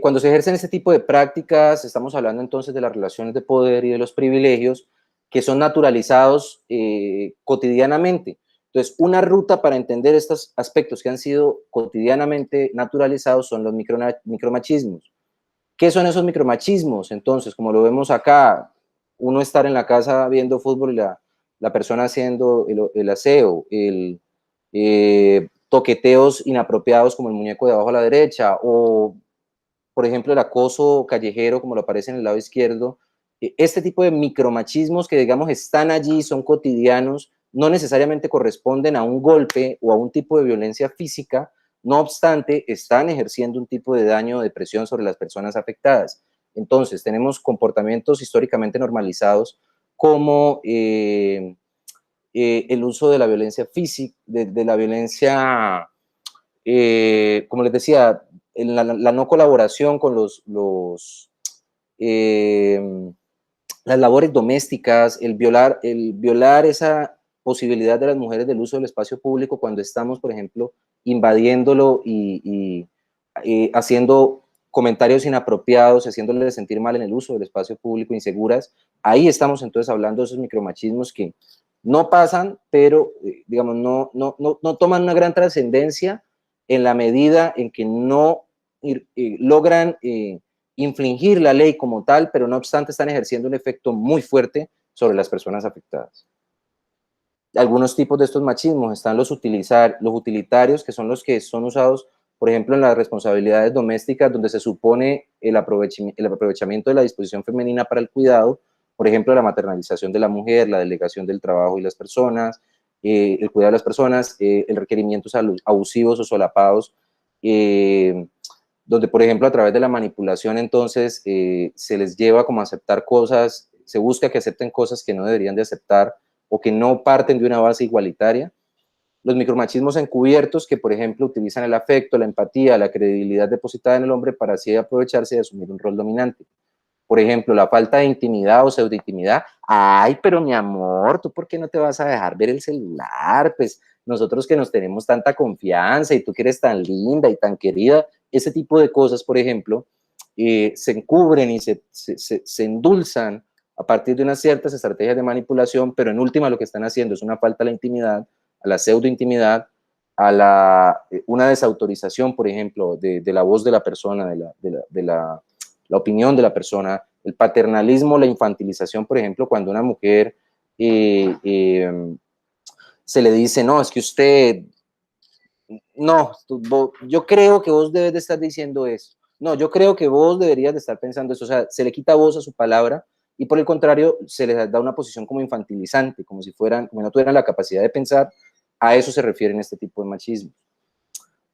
Cuando se ejercen este tipo de prácticas, estamos hablando entonces de las relaciones de poder y de los privilegios que son naturalizados cotidianamente. Entonces, una ruta para entender estos aspectos que han sido cotidianamente naturalizados son los micromachismos. ¿Qué son esos micromachismos? Entonces, como lo vemos acá, uno estar en la casa viendo fútbol y la persona haciendo el aseo, toqueteos inapropiados como el muñeco de abajo a la derecha, o por ejemplo el acoso callejero como lo aparece en el lado izquierdo. Este tipo de micromachismos que digamos están allí, son cotidianos, no necesariamente corresponden a un golpe o a un tipo de violencia física, no obstante, están ejerciendo un tipo de daño o de presión sobre las personas afectadas. Entonces, tenemos comportamientos históricamente normalizados como el uso de la violencia física, de la violencia, como les decía, en la no colaboración con las labores domésticas, el violar esa posibilidad de las mujeres del uso del espacio público cuando estamos, por ejemplo, invadiéndolo y haciendo comentarios inapropiados, haciéndoles sentir mal en el uso del espacio público, inseguras. Ahí estamos entonces hablando de esos micromachismos que no pasan, pero digamos, no toman una gran trascendencia en la medida en que no logran infringir la ley como tal, pero no obstante están ejerciendo un efecto muy fuerte sobre las personas afectadas. Algunos tipos de estos machismos están los utilitarios, que son los que son usados, por ejemplo, en las responsabilidades domésticas, donde se supone el aprovechamiento de la disposición femenina para el cuidado, por ejemplo, la maternalización de la mujer, la delegación del trabajo y las personas, el cuidado de las personas, el requerimientos abusivos o solapados, donde, por ejemplo, a través de la manipulación, entonces, se les lleva como a aceptar cosas, se busca que acepten cosas que no deberían de aceptar o que no parten de una base igualitaria. Los micromachismos encubiertos que, por ejemplo, utilizan el afecto, la empatía, la credibilidad depositada en el hombre para así aprovecharse de asumir un rol dominante. Por ejemplo, la falta de intimidad o pseudointimidad. Ay, pero mi amor, ¿tú por qué no te vas a dejar ver el celular? Pues nosotros que nos tenemos tanta confianza y tú que eres tan linda y tan querida, ese tipo de cosas, por ejemplo, se encubren y se endulzan a partir de unas ciertas estrategias de manipulación, pero en última lo que están haciendo es una falta a la intimidad, a la pseudointimidad, a una desautorización, por ejemplo, de la voz de la persona, la opinión de la persona, el paternalismo, la infantilización, por ejemplo, cuando una mujer se le dice, no, es que usted, no, yo creo que vos debes de estar diciendo eso, no, yo creo que vos deberías de estar pensando eso, o sea, se le quita voz a su palabra y por el contrario se les da una posición como infantilizante, como si no tuvieran la capacidad de pensar. A eso se refieren este tipo de machismo.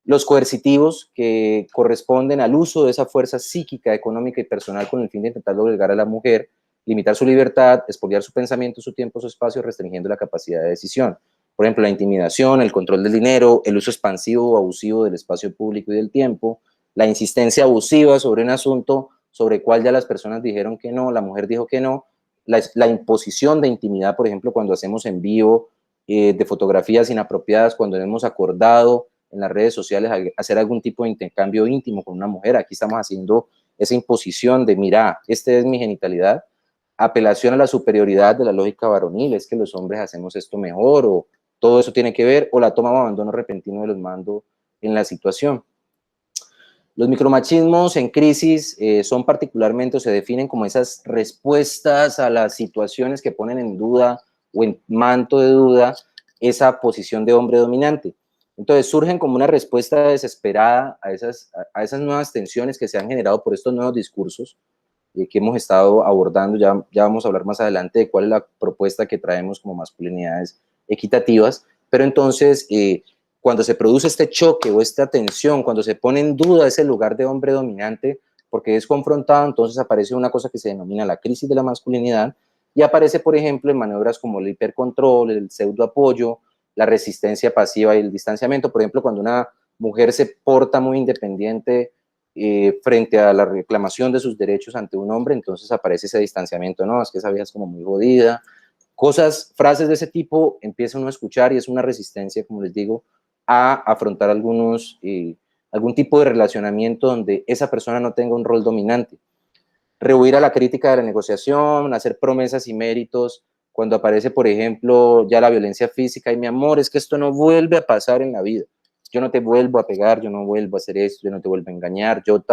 Los coercitivos, que corresponden al uso de esa fuerza psíquica, económica y personal con el fin de intentar obligar a la mujer, limitar su libertad, expoliar su pensamiento, su tiempo, su espacio, restringiendo la capacidad de decisión. Por ejemplo, la intimidación, el control del dinero, el uso expansivo o abusivo del espacio público y del tiempo, la insistencia abusiva sobre un asunto sobre el cual ya las personas dijeron que no, la mujer dijo que no, la imposición de intimidad, por ejemplo, cuando hacemos envío de fotografías inapropiadas, cuando hemos acordado en las redes sociales hacer algún tipo de intercambio íntimo con una mujer. Aquí estamos haciendo esa imposición de, mira, esta es mi genitalidad, apelación a la superioridad de la lógica varonil, es que los hombres hacemos esto mejor, o todo eso tiene que ver, o la toma o abandono repentino de los mandos en la situación. Los micromachismos en crisis son particularmente, o se definen como esas respuestas a las situaciones que ponen en duda o en manto de duda esa posición de hombre dominante. Entonces surgen como una respuesta desesperada a esas nuevas tensiones que se han generado por estos nuevos discursos que hemos estado abordando. Ya vamos a hablar más adelante de cuál es la propuesta que traemos como masculinidades equitativas, pero entonces cuando se produce este choque o esta tensión, cuando se pone en duda ese lugar de hombre dominante, porque es confrontado, entonces aparece una cosa que se denomina la crisis de la masculinidad, y aparece, por ejemplo, en maniobras como el hipercontrol, el pseudoapoyo, la resistencia pasiva y el distanciamiento. Por ejemplo, cuando una mujer se porta muy independiente frente a la reclamación de sus derechos ante un hombre, entonces aparece ese distanciamiento, no, es que esa vieja es como muy jodida. Frases de ese tipo empieza uno a escuchar y es una resistencia, como les digo, a afrontar algún tipo de relacionamiento donde esa persona no tenga un rol dominante. Rehuir a la crítica de la negociación, hacer promesas y méritos, cuando aparece, por ejemplo, ya la violencia física, y mi amor, es que esto no vuelve a pasar en la vida, yo no te vuelvo a pegar, yo no vuelvo a hacer esto, yo no te vuelvo a engañar, yo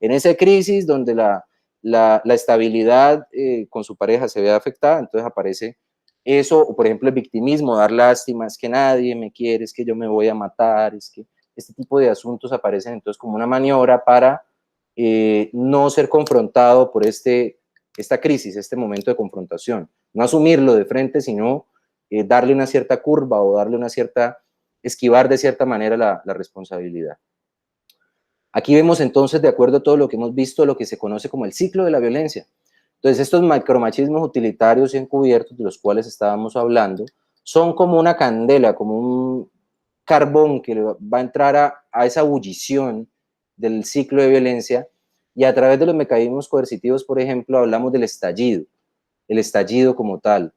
en esa crisis donde la estabilidad con su pareja se ve afectada, entonces aparece eso, o por ejemplo el victimismo, dar lástima, es que nadie me quiere, es que yo me voy a matar, es que este tipo de asuntos aparecen entonces como una maniobra para no ser confrontado por esta crisis, este momento de confrontación, no asumirlo de frente, sino darle una cierta curva o darle esquivar de cierta manera la responsabilidad. Aquí vemos entonces, de acuerdo a todo lo que hemos visto, lo que se conoce como el ciclo de la violencia. Entonces, estos macromachismos utilitarios y encubiertos de los cuales estábamos hablando, son como una candela, como un carbón que va a entrar a esa ebullición del ciclo de violencia, y a través de los mecanismos coercitivos, por ejemplo, hablamos del estallido, el estallido como tal.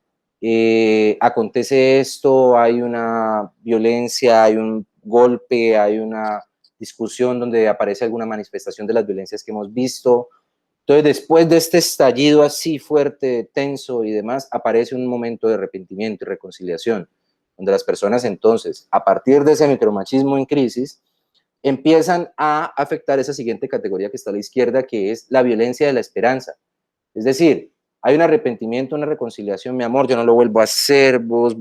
Acontece esto, hay una violencia, hay un golpe, hay una discusión donde aparece alguna manifestación de las violencias que hemos visto. Entonces, después de este estallido así fuerte, tenso y demás, aparece un momento de arrepentimiento y reconciliación, donde las personas entonces, a partir de ese micromachismo en crisis, empiezan a afectar esa siguiente categoría que está a la izquierda, que es la violencia de la esperanza. Es decir, hay un arrepentimiento, una reconciliación, mi amor, yo no lo vuelvo a hacer, vos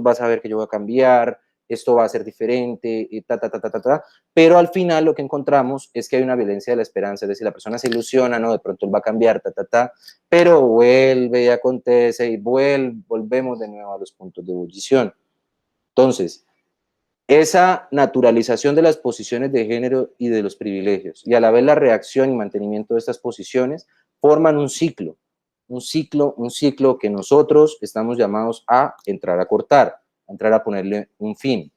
vas a ver que yo voy a cambiar, esto va a ser diferente, y pero al final lo que encontramos es que hay una violencia de la esperanza, es decir, la persona se ilusiona, no, de pronto él va a cambiar, pero vuelve y acontece y volvemos de nuevo a los puntos de ebullición. Entonces, esa naturalización de las posiciones de género y de los privilegios, y a la vez la reacción y mantenimiento de estas posiciones, forman un ciclo que nosotros estamos llamados a entrar a cortar, a entrar a ponerle un fin.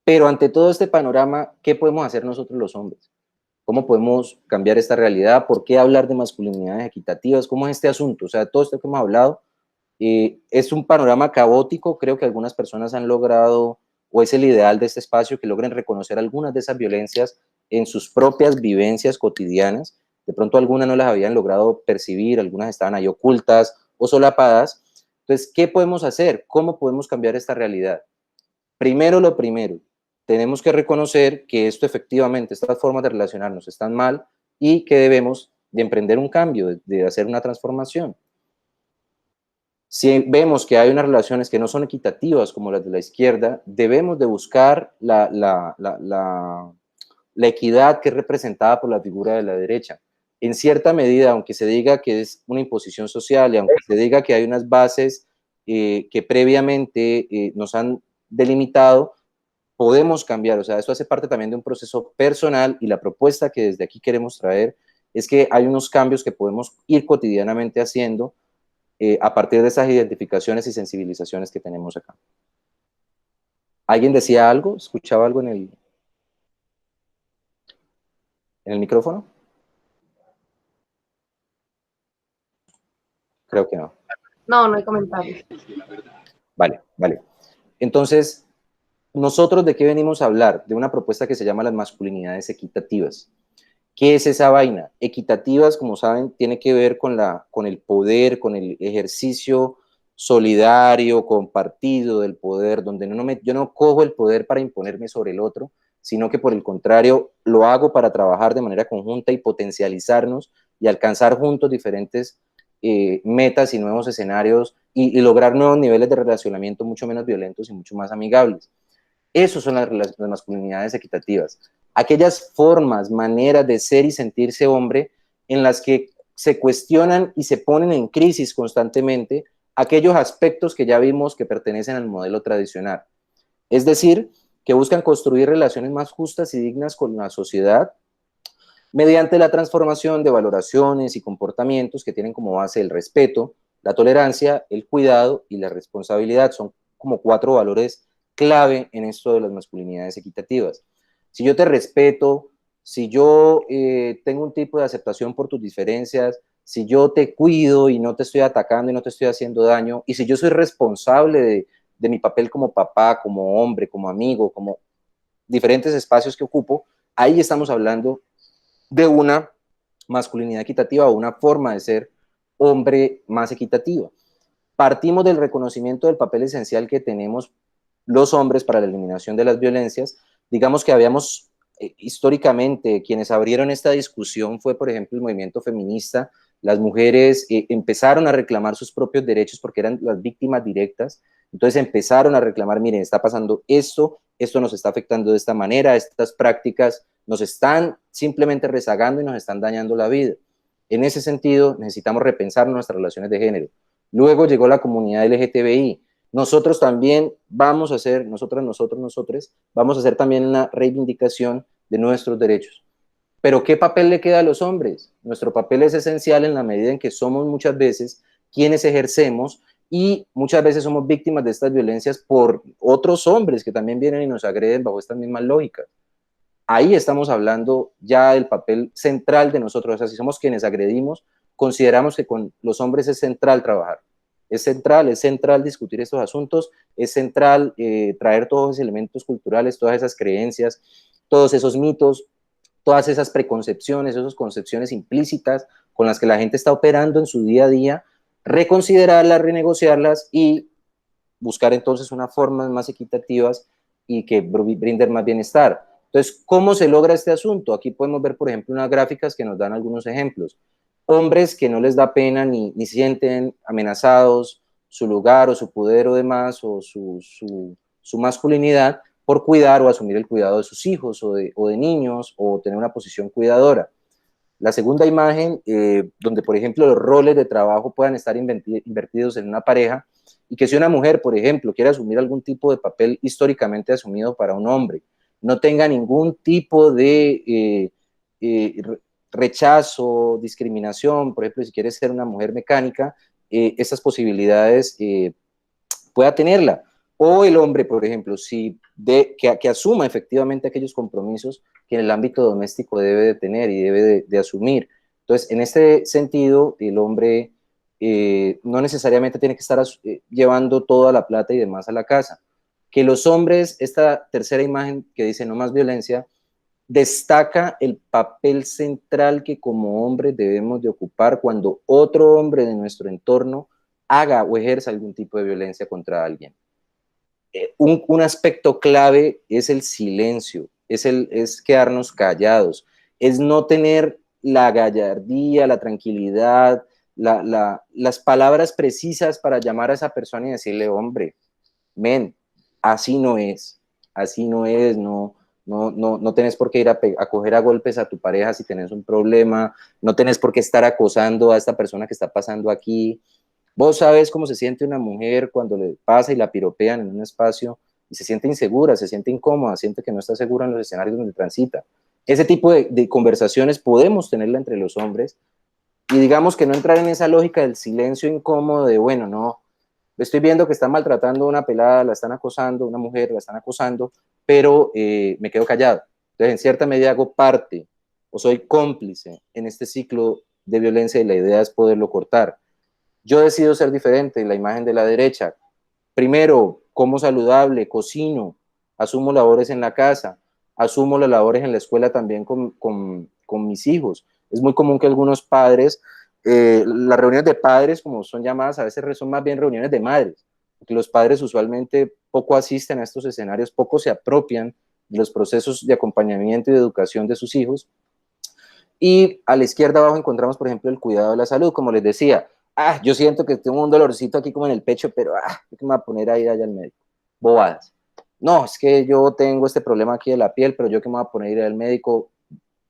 Pero ante todo este panorama, ¿qué podemos hacer nosotros los hombres? ¿Cómo podemos cambiar esta realidad? ¿Por qué hablar de masculinidades equitativas? ¿Cómo es este asunto? O sea, todo esto que hemos hablado es un panorama caótico. Creo que algunas personas han logrado, o es el ideal de este espacio, que logren reconocer algunas de esas violencias en sus propias vivencias cotidianas, de pronto algunas no las habían logrado percibir, algunas estaban ahí ocultas o solapadas. Entonces, ¿qué podemos hacer? ¿Cómo podemos cambiar esta realidad? Primero, lo primero, tenemos que reconocer que esto efectivamente, estas formas de relacionarnos están mal y que debemos de emprender un cambio, de hacer una transformación. Si vemos que hay unas relaciones que no son equitativas como las de la izquierda, debemos de buscar la equidad que es representada por la figura de la derecha. En cierta medida, aunque se diga que es una imposición social y aunque se diga que hay unas bases que previamente nos han delimitado, podemos cambiar. O sea, esto hace parte también de un proceso personal y la propuesta que desde aquí queremos traer es que hay unos cambios que podemos ir cotidianamente haciendo a partir de esas identificaciones y sensibilizaciones que tenemos acá. ¿Alguien decía algo? ¿Escuchaba algo en el micrófono? Creo que no. No, no hay comentarios. Vale, vale. Entonces, ¿nosotros de qué venimos a hablar? De una propuesta que se llama las masculinidades equitativas. ¿Qué es esa vaina? Equitativas, como saben, tiene que ver con el poder, con el ejercicio solidario, compartido del poder, donde yo no cojo el poder para imponerme sobre el otro, sino que por el contrario lo hago para trabajar de manera conjunta y potencializarnos y alcanzar juntos diferentes metas y nuevos escenarios y lograr nuevos niveles de relacionamiento mucho menos violentos y mucho más amigables. Esas son las masculinidades equitativas. Aquellas formas, maneras de ser y sentirse hombre en las que se cuestionan y se ponen en crisis constantemente aquellos aspectos que ya vimos que pertenecen al modelo tradicional. Es decir, que buscan construir relaciones más justas y dignas con la sociedad mediante la transformación de valoraciones y comportamientos que tienen como base el respeto, la tolerancia, el cuidado y la responsabilidad. Son como 4 valores clave en esto de las masculinidades equitativas. Si yo te respeto, si yo tengo un tipo de aceptación por tus diferencias, si yo te cuido y no te estoy atacando y no te estoy haciendo daño, y si yo soy responsable de mi papel como papá, como hombre, como amigo, como diferentes espacios que ocupo, ahí estamos hablando de una masculinidad equitativa o una forma de ser hombre más equitativa. Partimos del reconocimiento del papel esencial que tenemos los hombres para la eliminación de las violencias. Digamos que habíamos históricamente, quienes abrieron esta discusión fue, por ejemplo, el movimiento feminista. Las mujeres empezaron a reclamar sus propios derechos porque eran las víctimas directas. Entonces empezaron a reclamar, miren, está pasando esto nos está afectando de esta manera, estas prácticas nos están simplemente rezagando y nos están dañando la vida. En ese sentido, necesitamos repensar nuestras relaciones de género. Luego llegó la comunidad LGTBI. Nosotros también vamos a hacer, nosotros, vamos a hacer también una reivindicación de nuestros derechos. Pero ¿qué papel le queda a los hombres? Nuestro papel es esencial en la medida en que somos muchas veces quienes ejercemos y muchas veces somos víctimas de estas violencias por otros hombres que también vienen y nos agreden bajo estas mismas lógicas. Ahí estamos hablando ya del papel central de nosotros. O sea, si somos quienes agredimos, consideramos que con los hombres es central trabajar. Es central discutir estos asuntos, es central traer todos esos elementos culturales, todas esas creencias, todos esos mitos, todas esas preconcepciones, esas concepciones implícitas con las que la gente está operando en su día a día, reconsiderarlas, renegociarlas y buscar entonces unas formas más equitativas y que brinden más bienestar. Entonces, ¿cómo se logra este asunto? Aquí podemos ver, por ejemplo, unas gráficas que nos dan algunos ejemplos. Hombres que no les da pena ni sienten amenazados su lugar o su poder o demás, o su masculinidad, por cuidar o asumir el cuidado de sus hijos o de niños, o tener una posición cuidadora. La segunda imagen, donde por ejemplo los roles de trabajo puedan estar invertidos en una pareja, y que si una mujer, por ejemplo, quiere asumir algún tipo de papel históricamente asumido para un hombre, no tenga ningún tipo de rechazo, discriminación, por ejemplo, si quiere ser una mujer mecánica, esas posibilidades pueda tenerla. O el hombre, por ejemplo, que asuma efectivamente aquellos compromisos que en el ámbito doméstico debe de tener y debe de asumir. Entonces, en este sentido, el hombre no necesariamente tiene que estar llevando toda la plata y demás a la casa. Que los hombres, esta tercera imagen que dice no más violencia, destaca el papel central que como hombres debemos de ocupar cuando otro hombre de nuestro entorno haga o ejerza algún tipo de violencia contra alguien. Un aspecto clave es el silencio, es quedarnos callados, es no tener la gallardía, la tranquilidad, las palabras precisas para llamar a esa persona y decirle, hombre, men, así no es, no tenés por qué ir a coger a golpes a tu pareja si tenés un problema, no tenés por qué estar acosando a esta persona que está pasando aquí. Vos sabes cómo se siente una mujer cuando le pasa y la piropean en un espacio y se siente insegura, se siente incómoda, siente que no está segura en los escenarios donde transita. Ese tipo de conversaciones podemos tenerla entre los hombres y digamos que no entrar en esa lógica del silencio incómodo de, bueno, no, estoy viendo que están maltratando a una pelada, la están acosando, una mujer la están acosando, pero me quedo callado. Entonces, en cierta medida hago parte o soy cómplice en este ciclo de violencia y la idea es poderlo cortar. Yo decido ser diferente, la imagen de la derecha. Primero, como saludable, cocino, asumo labores en la casa, asumo las labores en la escuela también con mis hijos. Es muy común que algunos padres, las reuniones de padres, como son llamadas, a veces son más bien reuniones de madres, porque los padres usualmente poco asisten a estos escenarios, poco se apropian de los procesos de acompañamiento y de educación de sus hijos. Y a la izquierda abajo encontramos, por ejemplo, el cuidado de la salud, como les decía, yo siento que tengo un dolorcito aquí como en el pecho, pero ¿qué me voy a poner ahí allá al médico? Bobadas. No, es que yo tengo este problema aquí de la piel, pero yo que me voy a poner a ir al médico,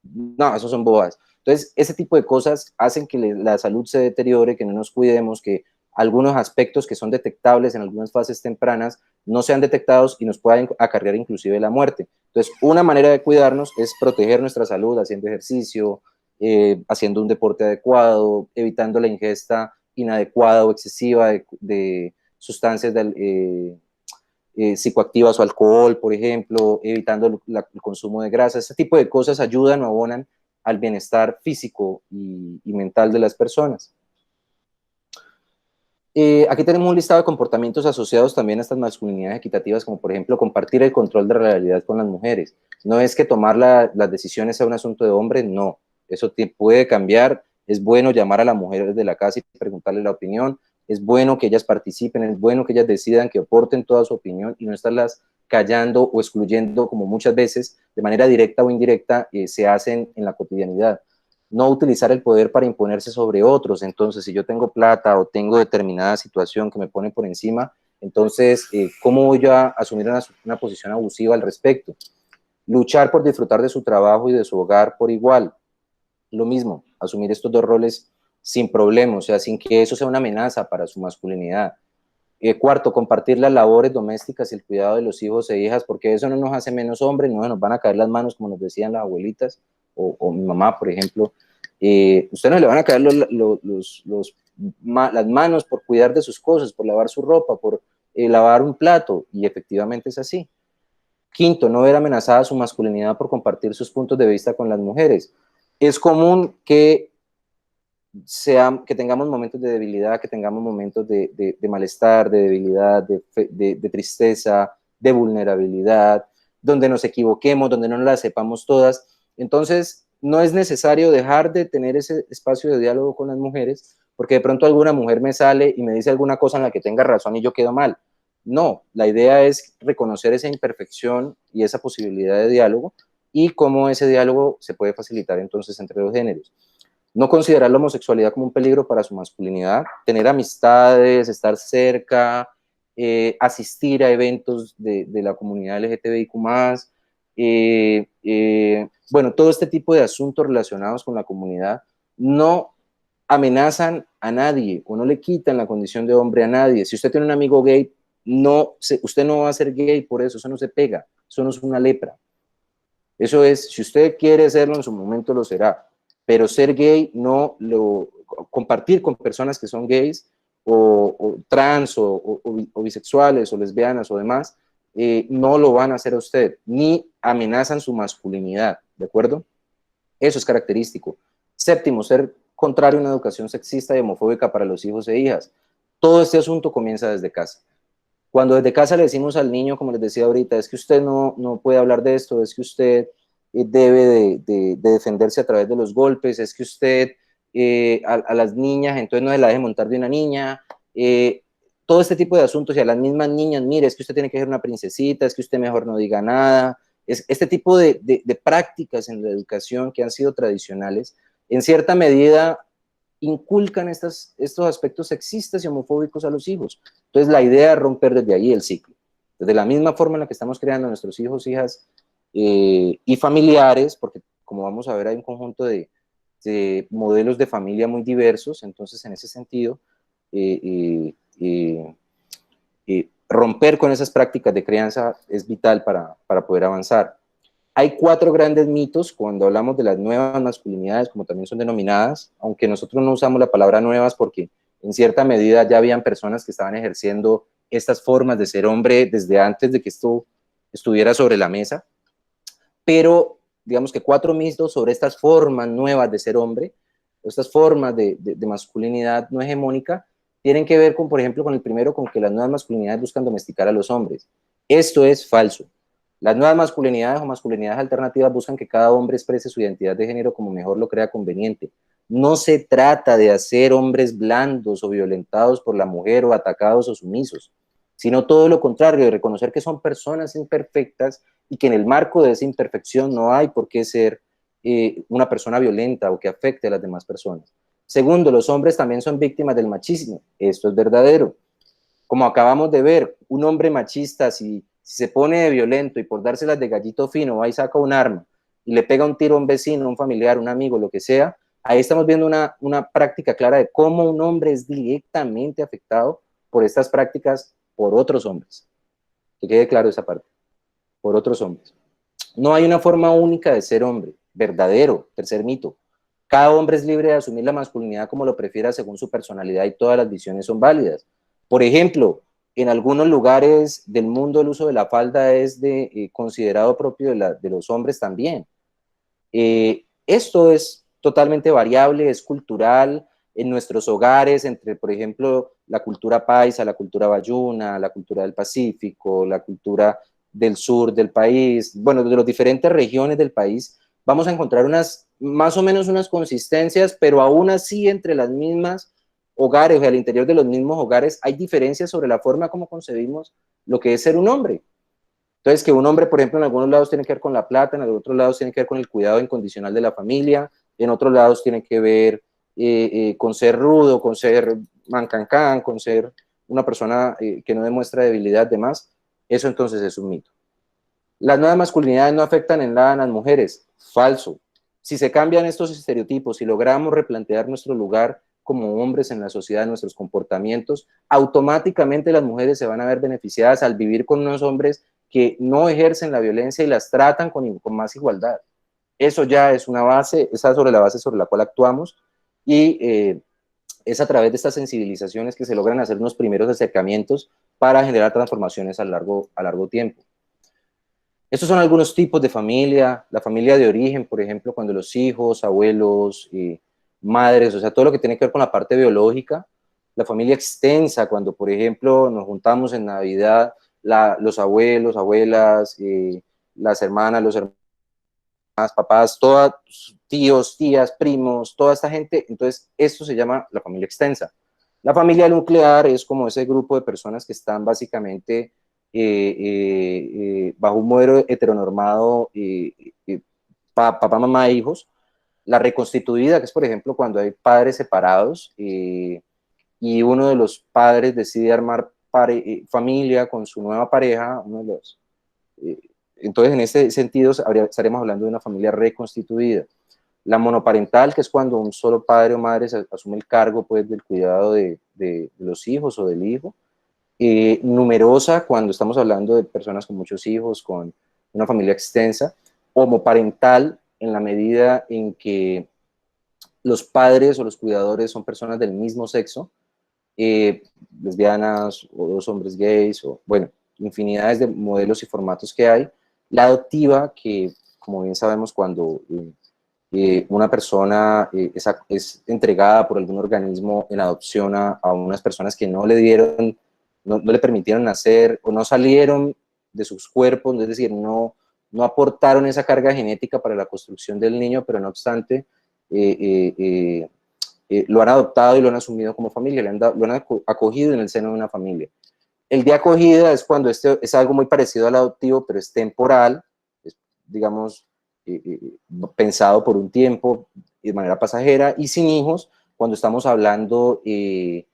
no, esos son bobadas. Entonces, ese tipo de cosas hacen que la salud se deteriore, que no nos cuidemos, que algunos aspectos que son detectables en algunas fases tempranas no sean detectados y nos puedan acarrear inclusive la muerte. Entonces, una manera de cuidarnos es proteger nuestra salud haciendo ejercicio, haciendo un deporte adecuado, evitando la ingesta inadecuada o excesiva de sustancias psicoactivas o alcohol, por ejemplo, evitando el consumo de grasa. Este tipo de cosas ayudan o abonan al bienestar físico y mental de las personas. Aquí tenemos un listado de comportamientos asociados también a estas masculinidades equitativas, como por ejemplo compartir el control de la realidad con las mujeres. No es que tomar las decisiones sea un asunto de hombre, no. Eso puede cambiar. Es bueno llamar a las mujeres de la casa y preguntarle la opinión. Es bueno que ellas participen, es bueno que ellas decidan, que aporten toda su opinión y no estarlas callando o excluyendo como muchas veces, de manera directa o indirecta, se hacen en la cotidianidad. No utilizar el poder para imponerse sobre otros. Entonces, si yo tengo plata o tengo determinada situación que me pone por encima, entonces, ¿cómo voy a asumir una posición abusiva al respecto? Luchar por disfrutar de su trabajo y de su hogar por igual. Lo mismo, asumir estos dos roles sin problema, o sea, sin que eso sea una amenaza para su masculinidad. Cuarto, compartir las labores domésticas y el cuidado de los hijos e hijas, porque eso no nos hace menos hombres, no nos van a caer las manos, como nos decían las abuelitas, o mi mamá, por ejemplo. Ustedes no le van a caer las manos por cuidar de sus cosas, por lavar su ropa, por lavar un plato, y efectivamente es así. Quinto, no ver amenazada su masculinidad por compartir sus puntos de vista con las mujeres. Es común que tengamos momentos de debilidad, que tengamos momentos de malestar, de debilidad, de tristeza, de vulnerabilidad, donde nos equivoquemos, donde no las sepamos todas. Entonces, no es necesario dejar de tener ese espacio de diálogo con las mujeres, porque de pronto alguna mujer me sale y me dice alguna cosa en la que tenga razón y yo quedo mal. No, la idea es reconocer esa imperfección y esa posibilidad de diálogo y cómo ese diálogo se puede facilitar entonces entre los géneros. No considerar la homosexualidad como un peligro para su masculinidad, tener amistades, estar cerca, asistir a eventos de la comunidad LGTBIQ+, bueno, todo este tipo de asuntos relacionados con la comunidad no amenazan a nadie o no le quitan la condición de hombre a nadie. Si usted tiene un amigo gay, usted no va a ser gay por eso no se pega, eso no es una lepra. Eso es, si usted quiere serlo, en su momento lo será. Pero ser gay, compartir con personas que son gays, o trans, o bisexuales, o lesbianas, o demás, no lo van a hacer a usted, ni amenazan su masculinidad, ¿de acuerdo? Eso es característico. Séptimo, ser contrario a una educación sexista y homofóbica para los hijos e hijas. Todo este asunto comienza desde casa. Cuando desde casa le decimos al niño, como les decía ahorita, es que usted no puede hablar de esto, es que usted debe de defenderse a través de los golpes, es que usted a las niñas, entonces no se la deje montar de una niña, todo este tipo de asuntos, y a las mismas niñas, mire, es que usted tiene que ser una princesita, es que usted mejor no diga nada, es este tipo de prácticas en la educación que han sido tradicionales, en cierta medida inculcan estos aspectos sexistas y homofóbicos a los hijos. Entonces la idea es romper desde ahí el ciclo. De la misma forma en la que estamos creando a nuestros hijos, hijas y familiares, porque como vamos a ver hay un conjunto de modelos de familia muy diversos, entonces en ese sentido romper con esas prácticas de crianza es vital para poder avanzar. Hay 4 grandes mitos cuando hablamos de las nuevas masculinidades, como también son denominadas, aunque nosotros no usamos la palabra nuevas porque en cierta medida ya habían personas que estaban ejerciendo estas formas de ser hombre desde antes de que esto estuviera sobre la mesa, pero digamos que 4 mitos sobre estas formas nuevas de ser hombre, estas formas de masculinidad no hegemónica, tienen que ver con, por ejemplo, con el primero, con que las nuevas masculinidades buscan domesticar a los hombres. Esto es falso. Las nuevas masculinidades o masculinidades alternativas buscan que cada hombre exprese su identidad de género como mejor lo crea conveniente. No se trata de hacer hombres blandos o violentados por la mujer o atacados o sumisos, sino todo lo contrario, de reconocer que son personas imperfectas y que en el marco de esa imperfección no hay por qué ser una persona violenta o que afecte a las demás personas. Segundo, los hombres también son víctimas del machismo. Esto es verdadero. Como acabamos de ver, un hombre machista, si se pone de violento y por dárselas de gallito fino va y saca un arma y le pega un tiro a un vecino, un familiar, un amigo, lo que sea, ahí estamos viendo una práctica clara de cómo un hombre es directamente afectado por estas prácticas por otros hombres. Que quede claro esa parte, por otros hombres. No hay una forma única de ser hombre, verdadero, tercer mito. Cada hombre es libre de asumir la masculinidad como lo prefiera según su personalidad y todas las visiones son válidas. Por ejemplo, en algunos lugares del mundo el uso de la falda es considerado propio de los hombres también. Esto es totalmente variable, es cultural, en nuestros hogares, entre, por ejemplo, la cultura paisa, la cultura bayuna, la cultura del Pacífico, la cultura del sur del país, bueno, de las diferentes regiones del país, vamos a encontrar más o menos unas consistencias, pero aún así entre las mismas hogares, o sea, al interior de los mismos hogares, hay diferencias sobre la forma como concebimos lo que es ser un hombre. Entonces, que un hombre, por ejemplo, en algunos lados tiene que ver con la plata, en otros lados tiene que ver con el cuidado incondicional de la familia, en otros lados tiene que ver con ser rudo, con ser mancancán, con ser una persona que no demuestra debilidad, demás. Eso entonces es un mito. Las nuevas masculinidades no afectan en nada a las mujeres. Falso. Si se cambian estos estereotipos, si logramos replantear nuestro lugar como hombres en la sociedad, nuestros comportamientos, automáticamente las mujeres se van a ver beneficiadas al vivir con unos hombres que no ejercen la violencia y las tratan con más igualdad. Eso ya es una base, esa es sobre la base sobre la cual actuamos y es a través de estas sensibilizaciones que se logran hacer unos primeros acercamientos para generar transformaciones a largo tiempo. Estos son algunos tipos de familia, la familia de origen, por ejemplo, cuando los hijos, abuelos, madres, o sea, todo lo que tiene que ver con la parte biológica, la familia extensa, cuando, por ejemplo, nos juntamos en Navidad, los abuelos, abuelas, las hermanas, los hermanos, papás, todos, tíos, tías, primos, toda esta gente, entonces esto se llama la familia extensa. La familia nuclear es como ese grupo de personas que están básicamente bajo un modelo heteronormado, papá, mamá, hijos. La reconstituida, que es por ejemplo cuando hay padres separados y uno de los padres decide armar familia con su nueva pareja, uno de los, entonces en este sentido estaremos hablando de una familia reconstituida. La monoparental, que es cuando un solo padre o madre asume el cargo pues, del cuidado de los hijos o del hijo. Numerosa, cuando estamos hablando de personas con muchos hijos, con una familia extensa. Homoparental, en la medida en que los padres o los cuidadores son personas del mismo sexo, lesbianas o dos hombres gays, o bueno, infinidades de modelos y formatos que hay. La adoptiva, que como bien sabemos, cuando una persona es entregada por algún organismo en adopción a unas personas que no le dieron, no le permitieron nacer o no salieron de sus cuerpos, es decir, no no aportaron esa carga genética para la construcción del niño, pero no obstante, lo han adoptado y lo han asumido como familia, lo han acogido en el seno de una familia. El de acogida es cuando es algo muy parecido al adoptivo, pero es temporal, es, digamos, pensado por un tiempo de manera pasajera, y sin hijos, cuando estamos hablando de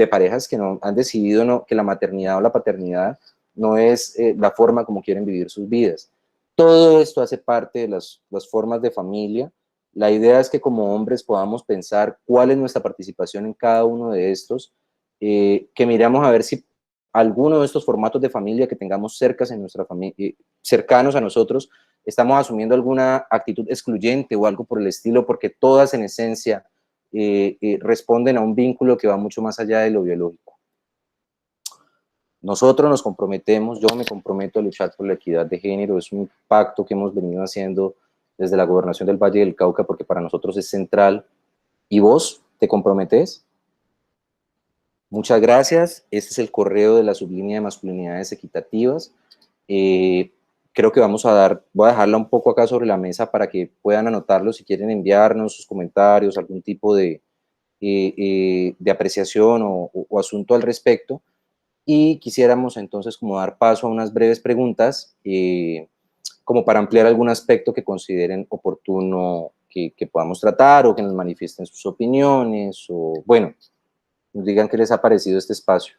parejas que no han decidido que la maternidad o la paternidad no es la forma como quieren vivir sus vidas. Todo esto hace parte de las formas de familia. La idea es que como hombres podamos pensar cuál es nuestra participación en cada uno de estos, que miramos a ver si alguno de estos formatos de familia que tengamos cercanos a nosotros, estamos asumiendo alguna actitud excluyente o algo por el estilo, porque todas en esencia responden a un vínculo que va mucho más allá de lo biológico. Nosotros nos comprometemos, yo me comprometo a luchar por la equidad de género, es un pacto que hemos venido haciendo desde la Gobernación del Valle del Cauca, porque para nosotros es central. ¿Y vos te comprometés? Muchas gracias. Este es el correo de la sublínea de masculinidades equitativas. Creo que voy a dejarla un poco acá sobre la mesa para que puedan anotarlo si quieren enviarnos sus comentarios, algún tipo de apreciación o asunto al respecto. Y quisiéramos entonces como dar paso a unas breves preguntas, como para ampliar algún aspecto que consideren oportuno que podamos tratar, o que nos manifiesten sus opiniones, o bueno, nos digan qué les ha parecido este espacio.